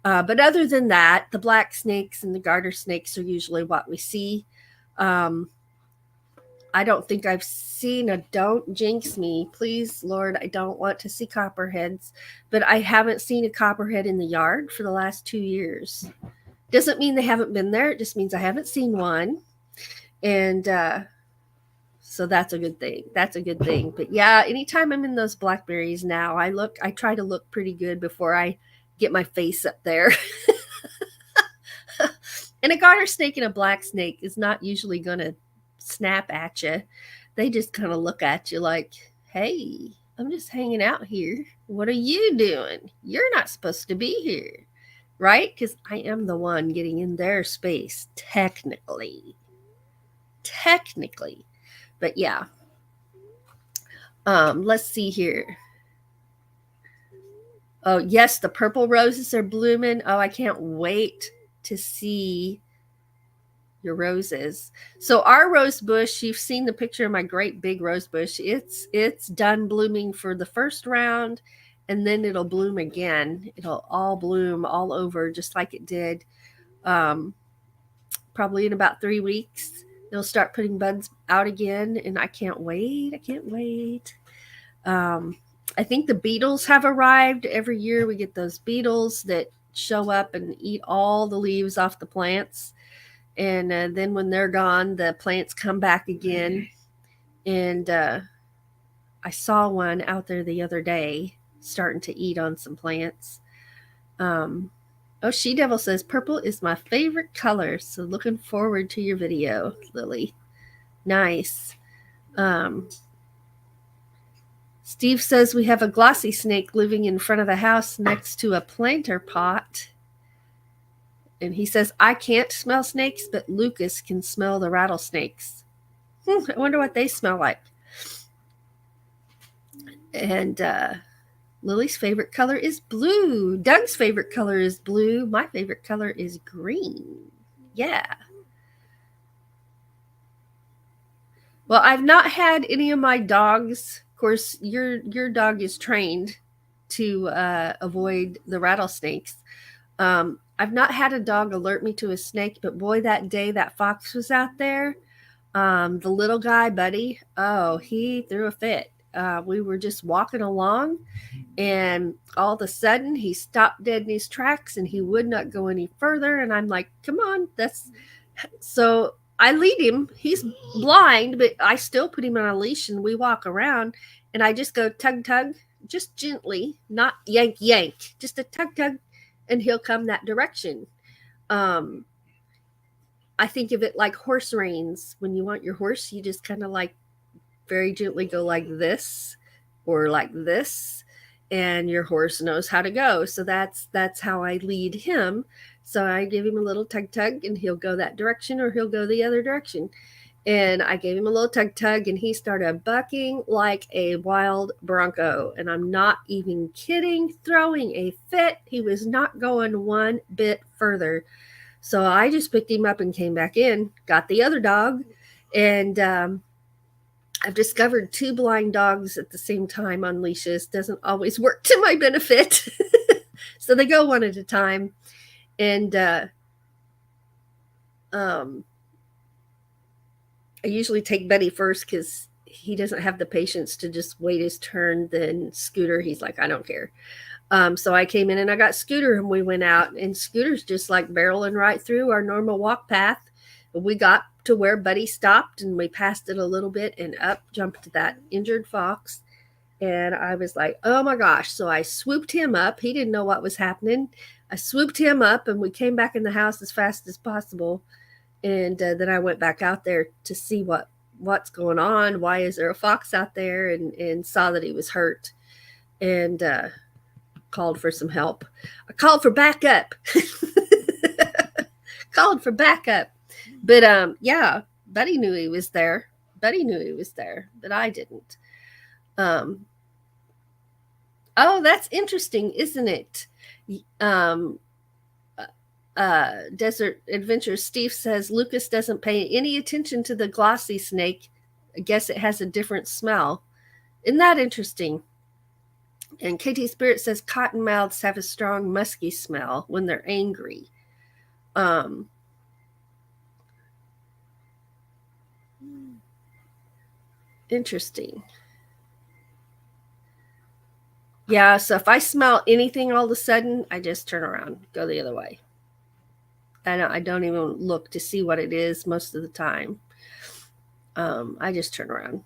But other than that, the black snakes and the garter snakes are usually what we see. I don't think I've seen don't jinx me. Please, Lord, I don't want to see copperheads, but I haven't seen a copperhead in the yard for the last 2 years. Doesn't mean they haven't been there. It just means I haven't seen one. And so that's a good thing. But yeah, anytime I'm in those blackberries now, I try to look pretty good before I get my face up there. And a garter snake and a black snake is not usually going to snap at you. They just kind of look at you like, hey, I'm just hanging out here. What are you doing? You're not supposed to be here, right? Because I am the one getting in their space, technically. Technically. But yeah. Let's see here. Oh, yes, the purple roses are blooming. Oh, I can't wait to see your roses. So our rose bush, you've seen the picture of my great big rose bush. It's done blooming for the first round, and then it'll bloom again. It'll all bloom all over just like it did. Probably in about 3 weeks, it'll start putting buds out again, and I can't wait. I can't wait. I think the beetles have arrived. Every year we get those beetles that show up and eat all the leaves off the plants. And then when they're gone, the plants come back again. And I saw one out there the other day starting to eat on some plants. Oh, She Devil says, purple is my favorite color. So looking forward to your video, Lily. Nice. Steve says we have a glossy snake living in front of the house next to a planter pot. And he says, I can't smell snakes, but Lucas can smell the rattlesnakes. I wonder what they smell like. And Lily's favorite color is blue. Doug's favorite color is blue. My favorite color is green. Yeah. Well, I've not had any of my dogs. Of course, your dog is trained to avoid the rattlesnakes. I've not had a dog alert me to a snake, but boy, that day that fox was out there, the little guy, Buddy, oh, he threw a fit. We were just walking along, and all of a sudden he stopped dead in his tracks and he would not go any further. And I'm like, come on, so I lead him. He's blind, but I still put him on a leash and we walk around, and I just go tug, tug, just gently, not yank, yank, just a tug, tug, and he'll come that direction. I think of it like horse reins. When you want your horse, you just kind of like very gently go like this or like this, and your horse knows how to go. So that's how I lead him. So I give him a little tug tug and he'll go that direction or he'll go the other direction. And I gave him a little tug tug and he started bucking like a wild bronco. And I'm not even kidding, throwing a fit. He was not going one bit further. So I just picked him up and came back in, got the other dog. And I've discovered 2 blind dogs at the same time on leashes doesn't always work to my benefit. So they go one at a time. And I usually take Betty first because he doesn't have the patience to just wait his turn. Then Scooter, he's like, I don't care. So I came in and I got Scooter and we went out, and Scooter's just like barreling right through our normal walk path. We got to where Buddy stopped and we passed it a little bit and up jumped that injured fox. And I was like, oh my gosh. So I swooped him up. He didn't know what was happening. I swooped him up and we came back in the house as fast as possible. And then I went back out there to see what's going on. Why is there a fox out there? And saw that he was hurt and called for some help. I called for backup. Called for backup. But yeah, Buddy knew he was there. Buddy knew he was there, but I didn't. Oh, that's interesting, isn't it? Desert Adventure Steve says Lucas doesn't pay any attention to the glossy snake. I guess it has a different smell. Isn't that interesting? And KT Spirit says cottonmouths have a strong musky smell when they're angry. Interesting. Yeah, so if I smell anything all of a sudden, I just turn around, go the other way. I don't even look to see what it is most of the time. I just turn around.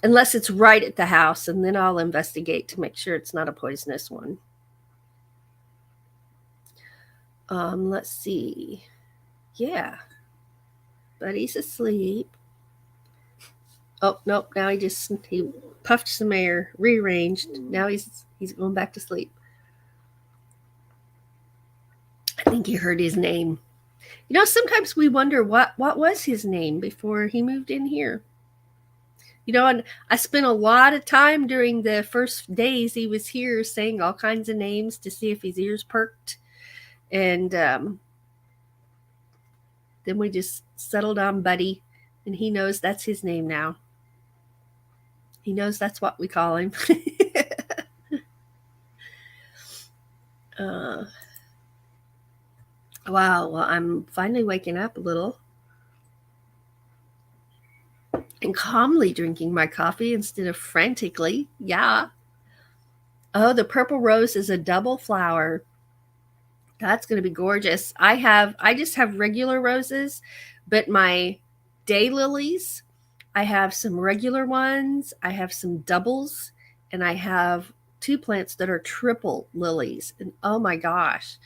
Unless it's right at the house, and then I'll investigate to make sure it's not a poisonous one. Let's see. Yeah. Buddy's asleep. Oh, nope. Now he puffed some air, rearranged. Now he's going back to sleep. I think he heard his name. You know, sometimes we wonder what was his name before he moved in here. You know, and I spent a lot of time during the first days he was here saying all kinds of names to see if his ears perked. And then we just settled on Buddy, and he knows that's his name now. He knows that's what we call him. Wow, well, I'm finally waking up a little and calmly drinking my coffee instead of frantically. Yeah. Oh, the purple rose is a double flower. That's going to be gorgeous. I just have regular roses, but my daylilies, I have some regular ones, I have some doubles, and I have 2 plants that are triple lilies. And oh my gosh,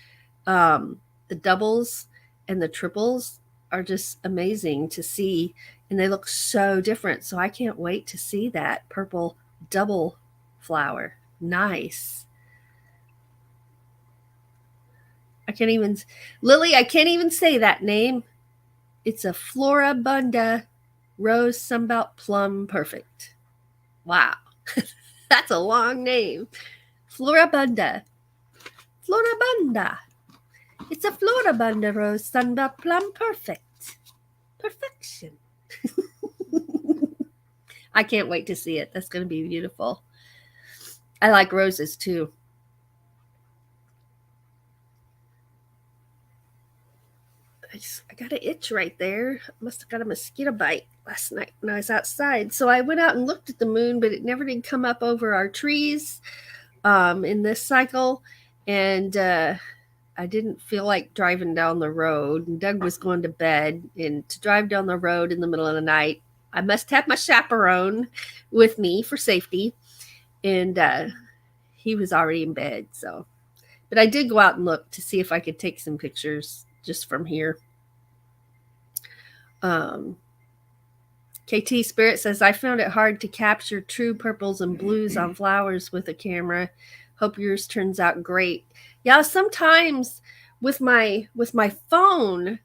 the doubles and the triples are just amazing to see, and they look so different. So I can't wait to see that purple double flower. Nice. I can't even, Lily, I can't even say that name. It's a Floribunda Rose Sunbelt Plum Perfect. Wow. That's a long name. Floribunda. Floribunda. It's a Floribunda Rose Sunbelt Plum Perfect. Perfection. I can't wait to see it. That's going to be beautiful. I like roses too. I got an itch right there. I must have got a mosquito bite last night when I was outside. So I went out and looked at the moon, but it never did come up over our trees in this cycle. And I didn't feel like driving down the road. And Doug was going to bed. And to drive down the road in the middle of the night, I must have my chaperone with me for safety. And he was already in bed. So, but I did go out and look to see if I could take some pictures just from here. KT Spirit says, I found it hard to capture true purples and blues on flowers with a camera. Hope yours turns out great. Yeah, sometimes with my phone,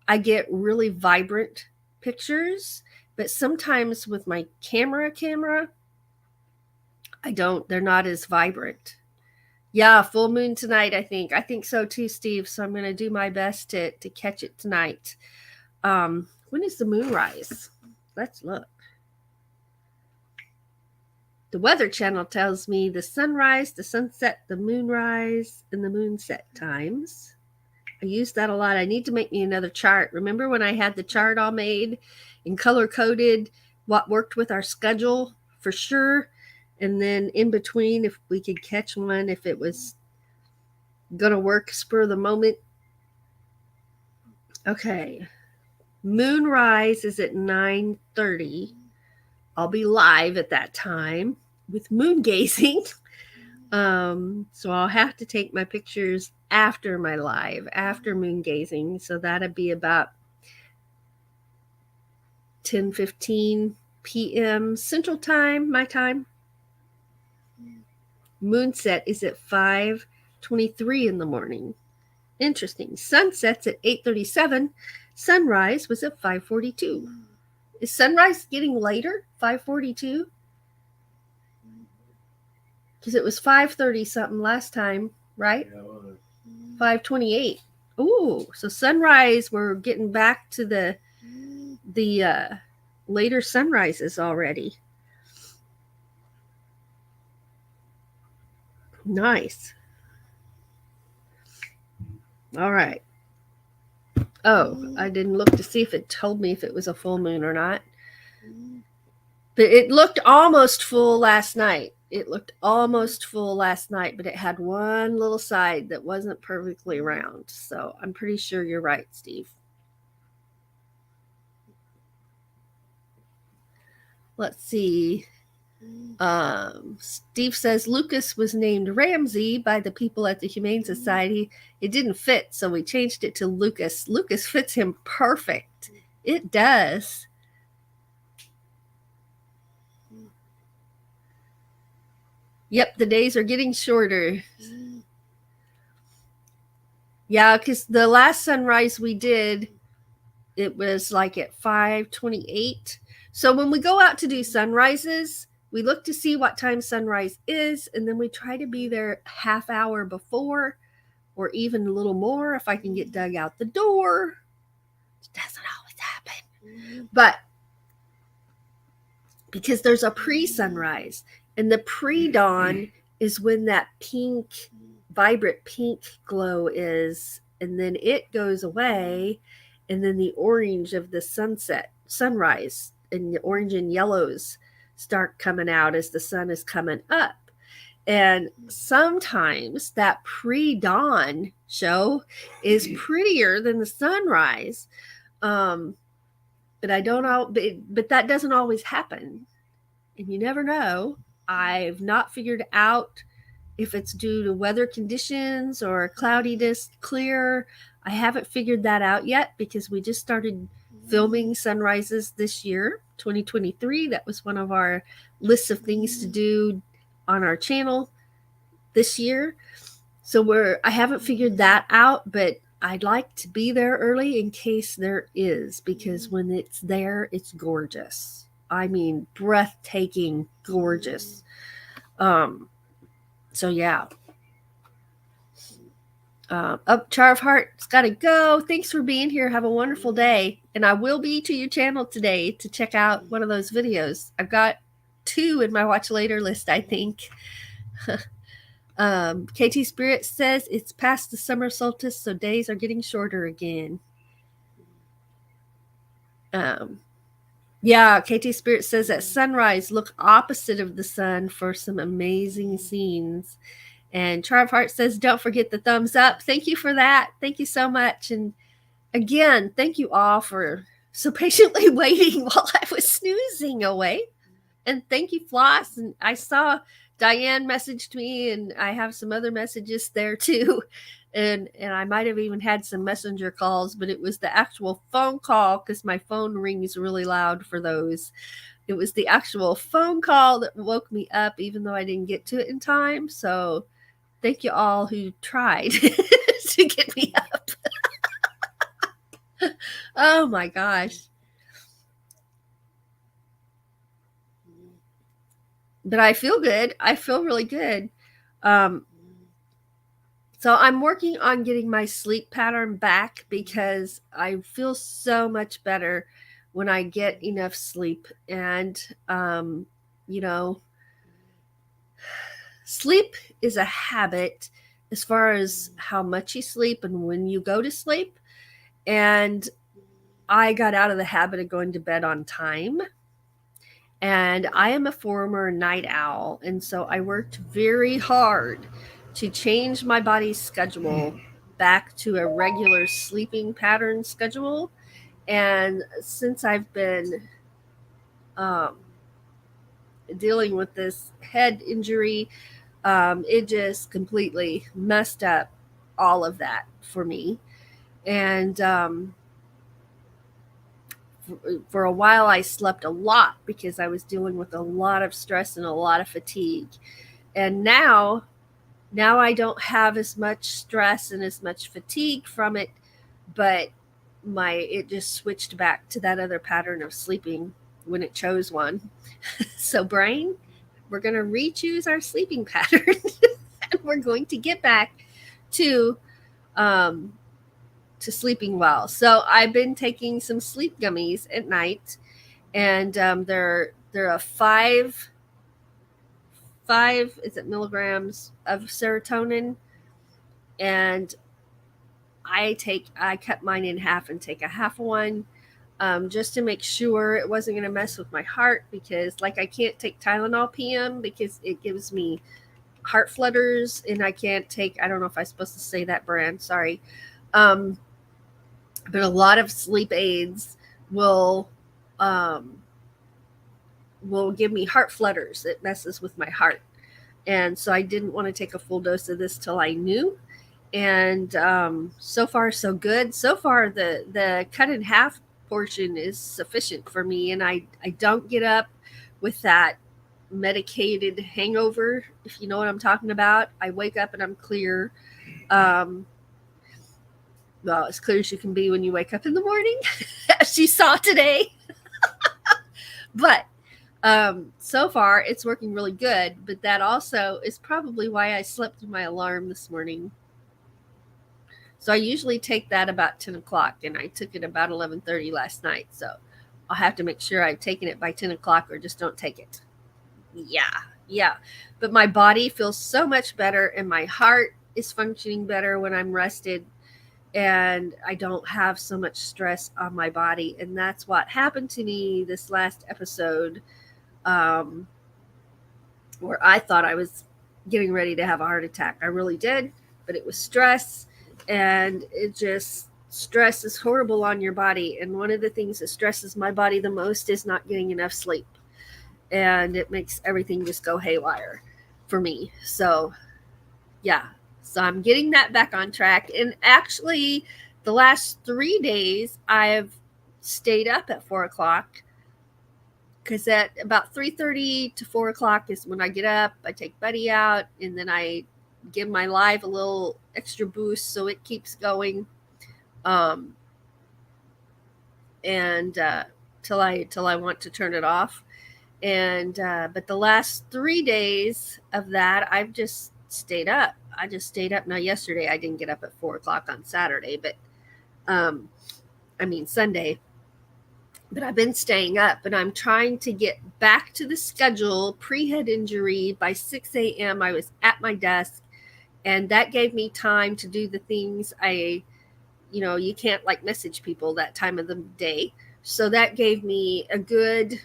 I get really vibrant pictures, but sometimes with my camera, I don't. They're not as vibrant. Yeah, full moon tonight, I think. I think so too, Steve. So I'm going to do my best to catch it tonight. When is the moon rise? Let's look. The Weather Channel tells me the sunrise, the sunset, the moonrise, and the moonset times. I use that a lot. I need to make me another chart. Remember when I had the chart all made and color-coded what worked with our schedule for sure? And then in between, if we could catch one, if it was going to work spur of the moment. Okay. Moonrise is at 9:30. I'll be live at that time with moon gazing. So I'll have to take my pictures after my live, after moon gazing. So that'd be about 10:15 p.m. Central Time, my time. Moonset is at 5:23 in the morning. Interesting. Sunset's at 8:37. Sunrise was at 5:42. Is sunrise getting later? 5:42? Because it was 5:30 something last time, right? Yeah, 5:28. Ooh, so sunrise, we're getting back to the later sunrises already. Nice. All right. Oh, I didn't look to see if it told me if it was a full moon or not. But it looked almost full last night. But it had one little side that wasn't perfectly round. So I'm pretty sure you're right, Steve. Let's see. Steve says Lucas was named Ramsey by the people at the Humane Society. It didn't fit, so we changed it to Lucas. Lucas fits him perfect. It does. Yep, the days are getting shorter. Yeah, because the last sunrise we did, it was like at 5:28. So when we go out to do sunrises, we look to see what time sunrise is, and then we try to be there half hour before, or even a little more if I can get Doug out the door. It doesn't always happen. But because there's a pre-sunrise, and the pre-dawn is when that pink, vibrant pink glow is, and then it goes away, and then the orange of the sunrise, and the orange and yellows start coming out as the sun is coming up. And sometimes that pre-dawn show is prettier than the sunrise. But I don't know, but that doesn't always happen. And you never know. I've not figured out if it's due to weather conditions or cloudiness, clear. I haven't figured that out yet because we just started filming sunrises this year, 2023. That was one of our lists of things to do on our channel this year. So I haven't figured that out, but I'd like to be there early in case there is, because when it's there, it's gorgeous. I mean, breathtaking gorgeous. So yeah. Char of Heart's got to go. Thanks for being here. Have a wonderful day. And I will be to your channel today to check out one of those videos. I've got 2 in my watch later list, I think. KT Spirit says it's past the summer solstice, so days are getting shorter again. Yeah, KT Spirit says at sunrise, look opposite of the sun for some amazing scenes. And Char of Heart says, don't forget the thumbs up. Thank you for that. Thank you so much. And again, thank you all for so patiently waiting while I was snoozing away. And thank you, Floss. And I saw Diane messaged me, and I have some other messages there too. And I might have even had some messenger calls, but it was the actual phone call because my phone rings really loud for those. It was the actual phone call that woke me up, even though I didn't get to it in time. So thank you all who tried to get me up. Oh my gosh. But I feel good. I feel really good. So I'm working on getting my sleep pattern back because I feel so much better when I get enough sleep. And, sleep is a habit as far as how much you sleep and when you go to sleep. And I got out of the habit of going to bed on time. And I am a former night owl. And so I worked very hard to change my body's schedule back to a regular sleeping pattern schedule. And since I've been dealing with this head injury, it just completely messed up all of that for me. And for a while, I slept a lot because I was dealing with a lot of stress and a lot of fatigue. And now I don't have as much stress and as much fatigue from it, but it just switched back to that other pattern of sleeping when it chose one. So brain, we're going to re-choose our sleeping pattern and we're going to get back to sleeping well. So I've been taking some sleep gummies at night, and they're a 5 milligrams of serotonin, and I cut mine in half and take a half one, just to make sure it wasn't going to mess with my heart, because I can't take Tylenol PM because it gives me heart flutters, and I can't take, I don't know if I'm supposed to say that brand, sorry. But a lot of sleep aids will will give me heart flutters. It messes with my heart. And so I didn't want to take a full dose of this till I knew. And so far, so good. So far, the cut in half portion is sufficient for me. And I don't get up with that medicated hangover, if you know what I'm talking about. I wake up and I'm clear. Um, well, as clear as you can be when you wake up in the morning, as you saw today. But so far, it's working really good. But that also is probably why I slept through my alarm this morning. So I usually take that about 10 o'clock, and I took it about 11:30 last night. So I'll have to make sure I've taken it by 10 o'clock or just don't take it. Yeah, yeah. But my body feels so much better, and my heart is functioning better when I'm rested, and I don't have so much stress on my body. And that's what happened to me this last episode, um, where I thought I was getting ready to have a heart attack. I really did, but it was stress, and it just stress is horrible on your body. And one of the things that stresses my body the most is not getting enough sleep, and it makes everything just go haywire for me. So, yeah. So I'm getting that back on track. And actually, the last 3 days, I've stayed up at 4 o'clock, because at about 3:30 to 4 o'clock is when I get up. I take Buddy out, and then I give my live a little extra boost so it keeps going, um, and till I want to turn it off. And but the last 3 days of that, I've just stayed up. I just stayed up. Now, yesterday I didn't get up at 4 o'clock on Saturday, but um, I mean Sunday. But I've been staying up, and I'm trying to get back to the schedule. Pre-head injury, by 6 a.m. I was at my desk, and that gave me time to do the things you can't like message people that time of the day. So that gave me a good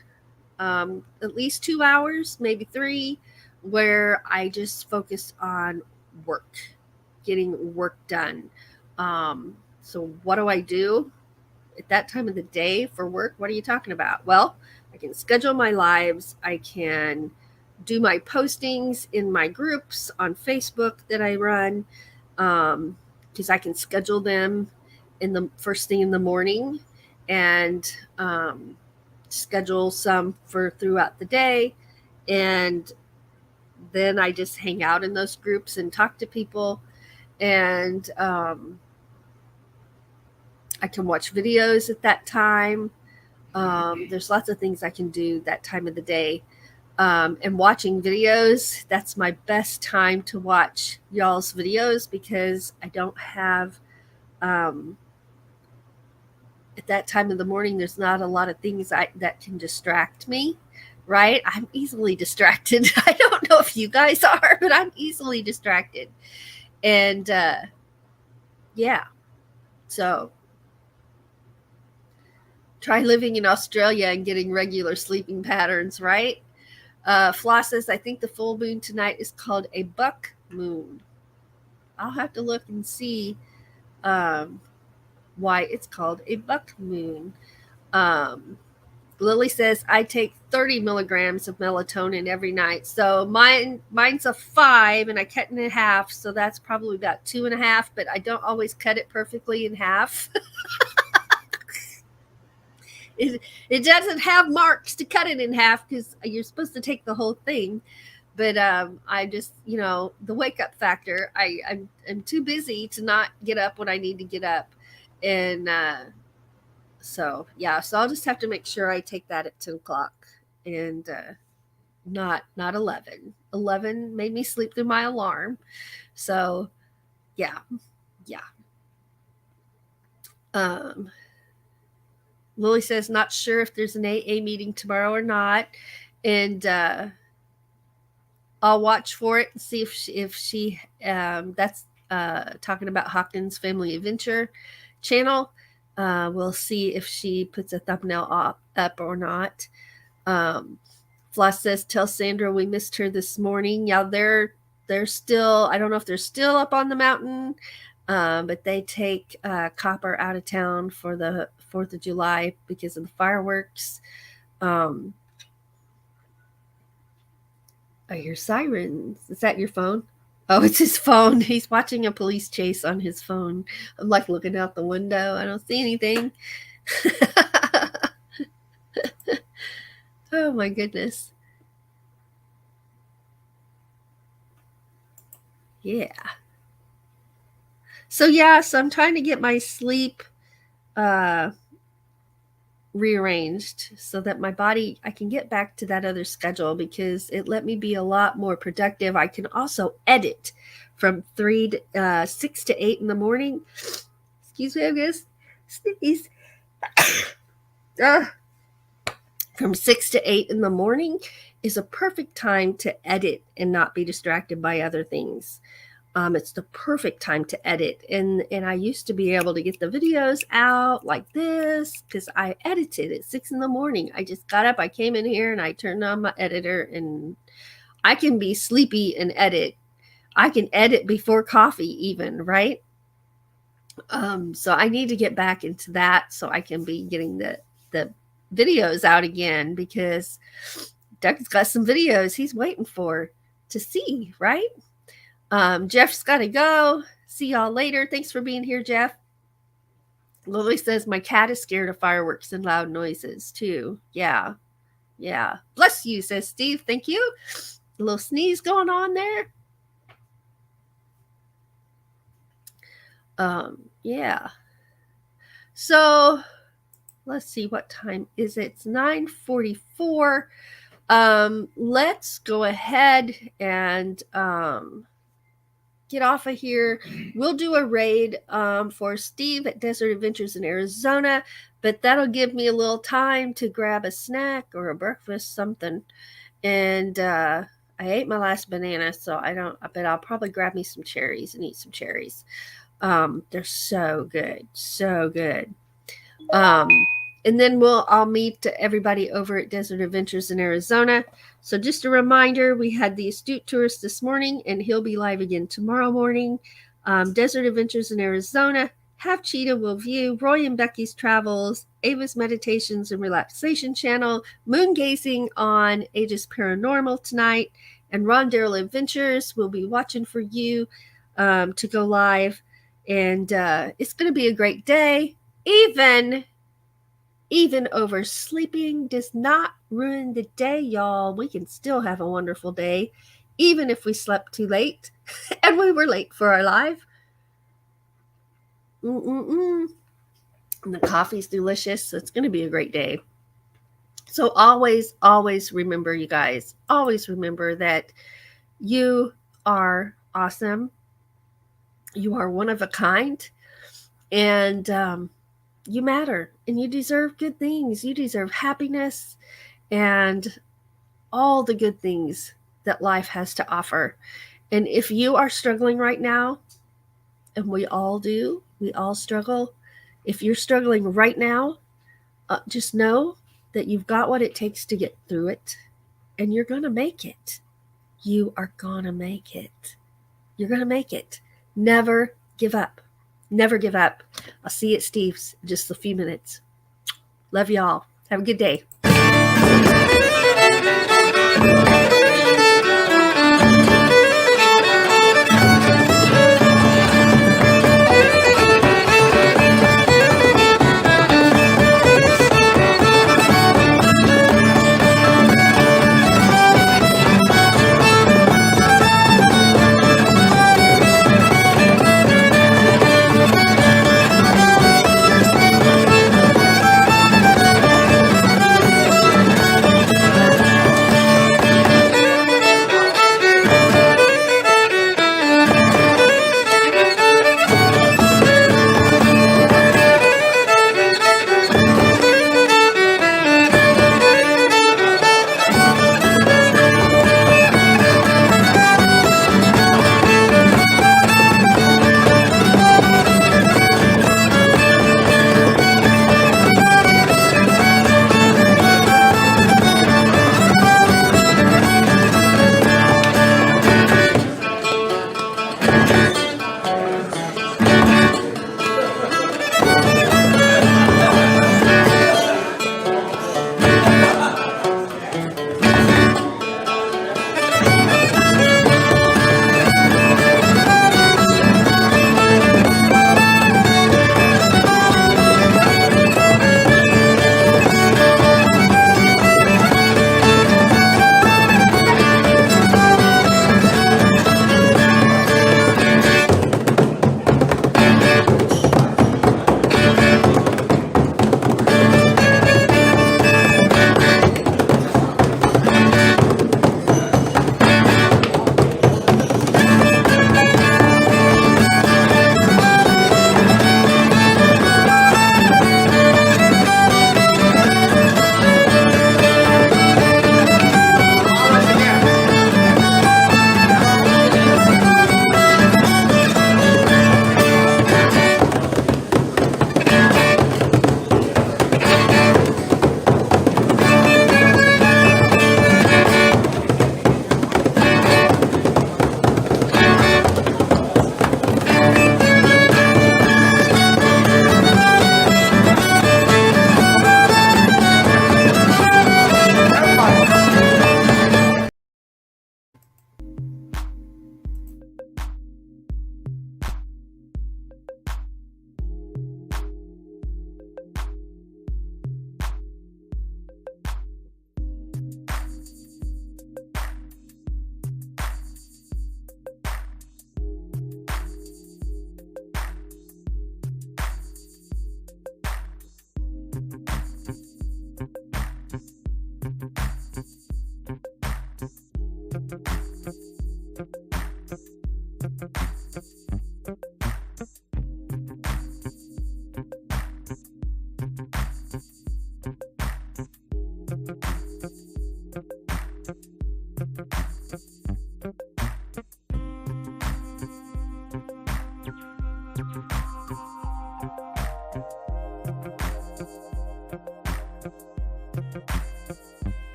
at least 2 hours, maybe three, where I just focused on work, getting work done. So what do I do at that time of the day for work? What are you talking about? Well, I can schedule my lives. I can do my postings in my groups on Facebook that I run, because I can schedule them in the first thing in the morning, and schedule some for throughout the day. And then I just hang out in those groups and talk to people. And I can watch videos at that time. There's lots of things I can do that time of the day. And watching videos, that's my best time to watch y'all's videos, because I don't have, at that time of the morning, there's not a lot of things that can distract me, right? I'm easily distracted. I don't know if you guys are, but I'm easily distracted. And yeah, so try living in Australia and getting regular sleeping patterns, right? Floss says, I think the full moon tonight is called a buck moon. I'll have to look and see why it's called a buck moon. Lily says, I take 30 milligrams of melatonin every night. So mine's a 5, and I cut it in half. So that's probably about 2.5, but I don't always cut it perfectly in half. It doesn't have marks to cut it in half, because you're supposed to take the whole thing. But I just, the wake up factor, I'm too busy to not get up when I need to get up. And so, yeah, so I'll just have to make sure I take that at 10 o'clock, and not 11. 11 made me sleep through my alarm. So, yeah. Lily says, not sure if there's an AA meeting tomorrow or not. And I'll watch for it and see if she that's talking about Hawkins Family Adventure channel. We'll see if she puts a thumbnail up or not. Floss says, tell Sandra we missed her this morning. Yeah, they're still, I don't know if they're still up on the mountain, but they take Copper out of town for the 4th of July because of the fireworks. I hear sirens. Is that your phone? Oh, it's his phone. He's watching a police chase on his phone. I'm like looking out the window. I don't see anything. Oh my goodness. Yeah. So I'm trying to get my sleep rearranged so that my body, I can get back to that other schedule because it let me be a lot more productive. I can also edit from 6 to 8 in the morning. Excuse me, I guess. Sneeze. From 6 to 8 in the morning is a perfect time to edit and not be distracted by other things. It's the perfect time to edit. And I used to be able to get the videos out like this because I edited at 6 in the morning. I just got up, I came in here and I turned on my editor, and I can be sleepy and edit. I can edit before coffee even, right? So I need to get back into that so I can be getting the videos out again, because Doug's got some videos he's waiting for to see, right? Jeff's got to go. See y'all later. Thanks for being here, Jeff. Lily says my cat is scared of fireworks and loud noises too. Yeah. Bless you, says Steve. Thank you. A little sneeze going on there. Yeah. So let's see, what time is it? It's 9:44. Let's go ahead and get off of here. We'll do a raid for Steve at Desert Adventures in Arizona, but that'll give me a little time to grab a snack or a breakfast, something. And I ate my last banana, so but I'll probably grab me some cherries and eat some cherries. They're so good, so good. And then I'll meet everybody over at Desert Adventures in Arizona. So just a reminder, we had the Astute Tourist this morning, and he'll be live again tomorrow morning. Desert Adventures in Arizona, Half Cheetah Will View, Roy and Becky's Travels, Ava's Meditations and Relaxation Channel, Moon Gazing on Aegis Paranormal tonight, and Ron Darrell Adventures will be watching for you to go live. And it's going to be a great day. Even oversleeping does not ruin the day, y'all. We can still have a wonderful day, even if we slept too late and we were late for our live. And the coffee's delicious, so it's going to be a great day. So always, always remember, you guys, always remember that you are awesome. You are one of a kind, and you matter, and you deserve good things. You deserve happiness and all the good things that life has to offer. And if you are struggling right now, and we all do, we all struggle. If you're struggling right now, just know that you've got what it takes to get through it, and you're going to make it. You are going to make it. You're going to make it. Never give up. Never give up. I'll see you at Steve's in just a few minutes. Love y'all. Have a good day.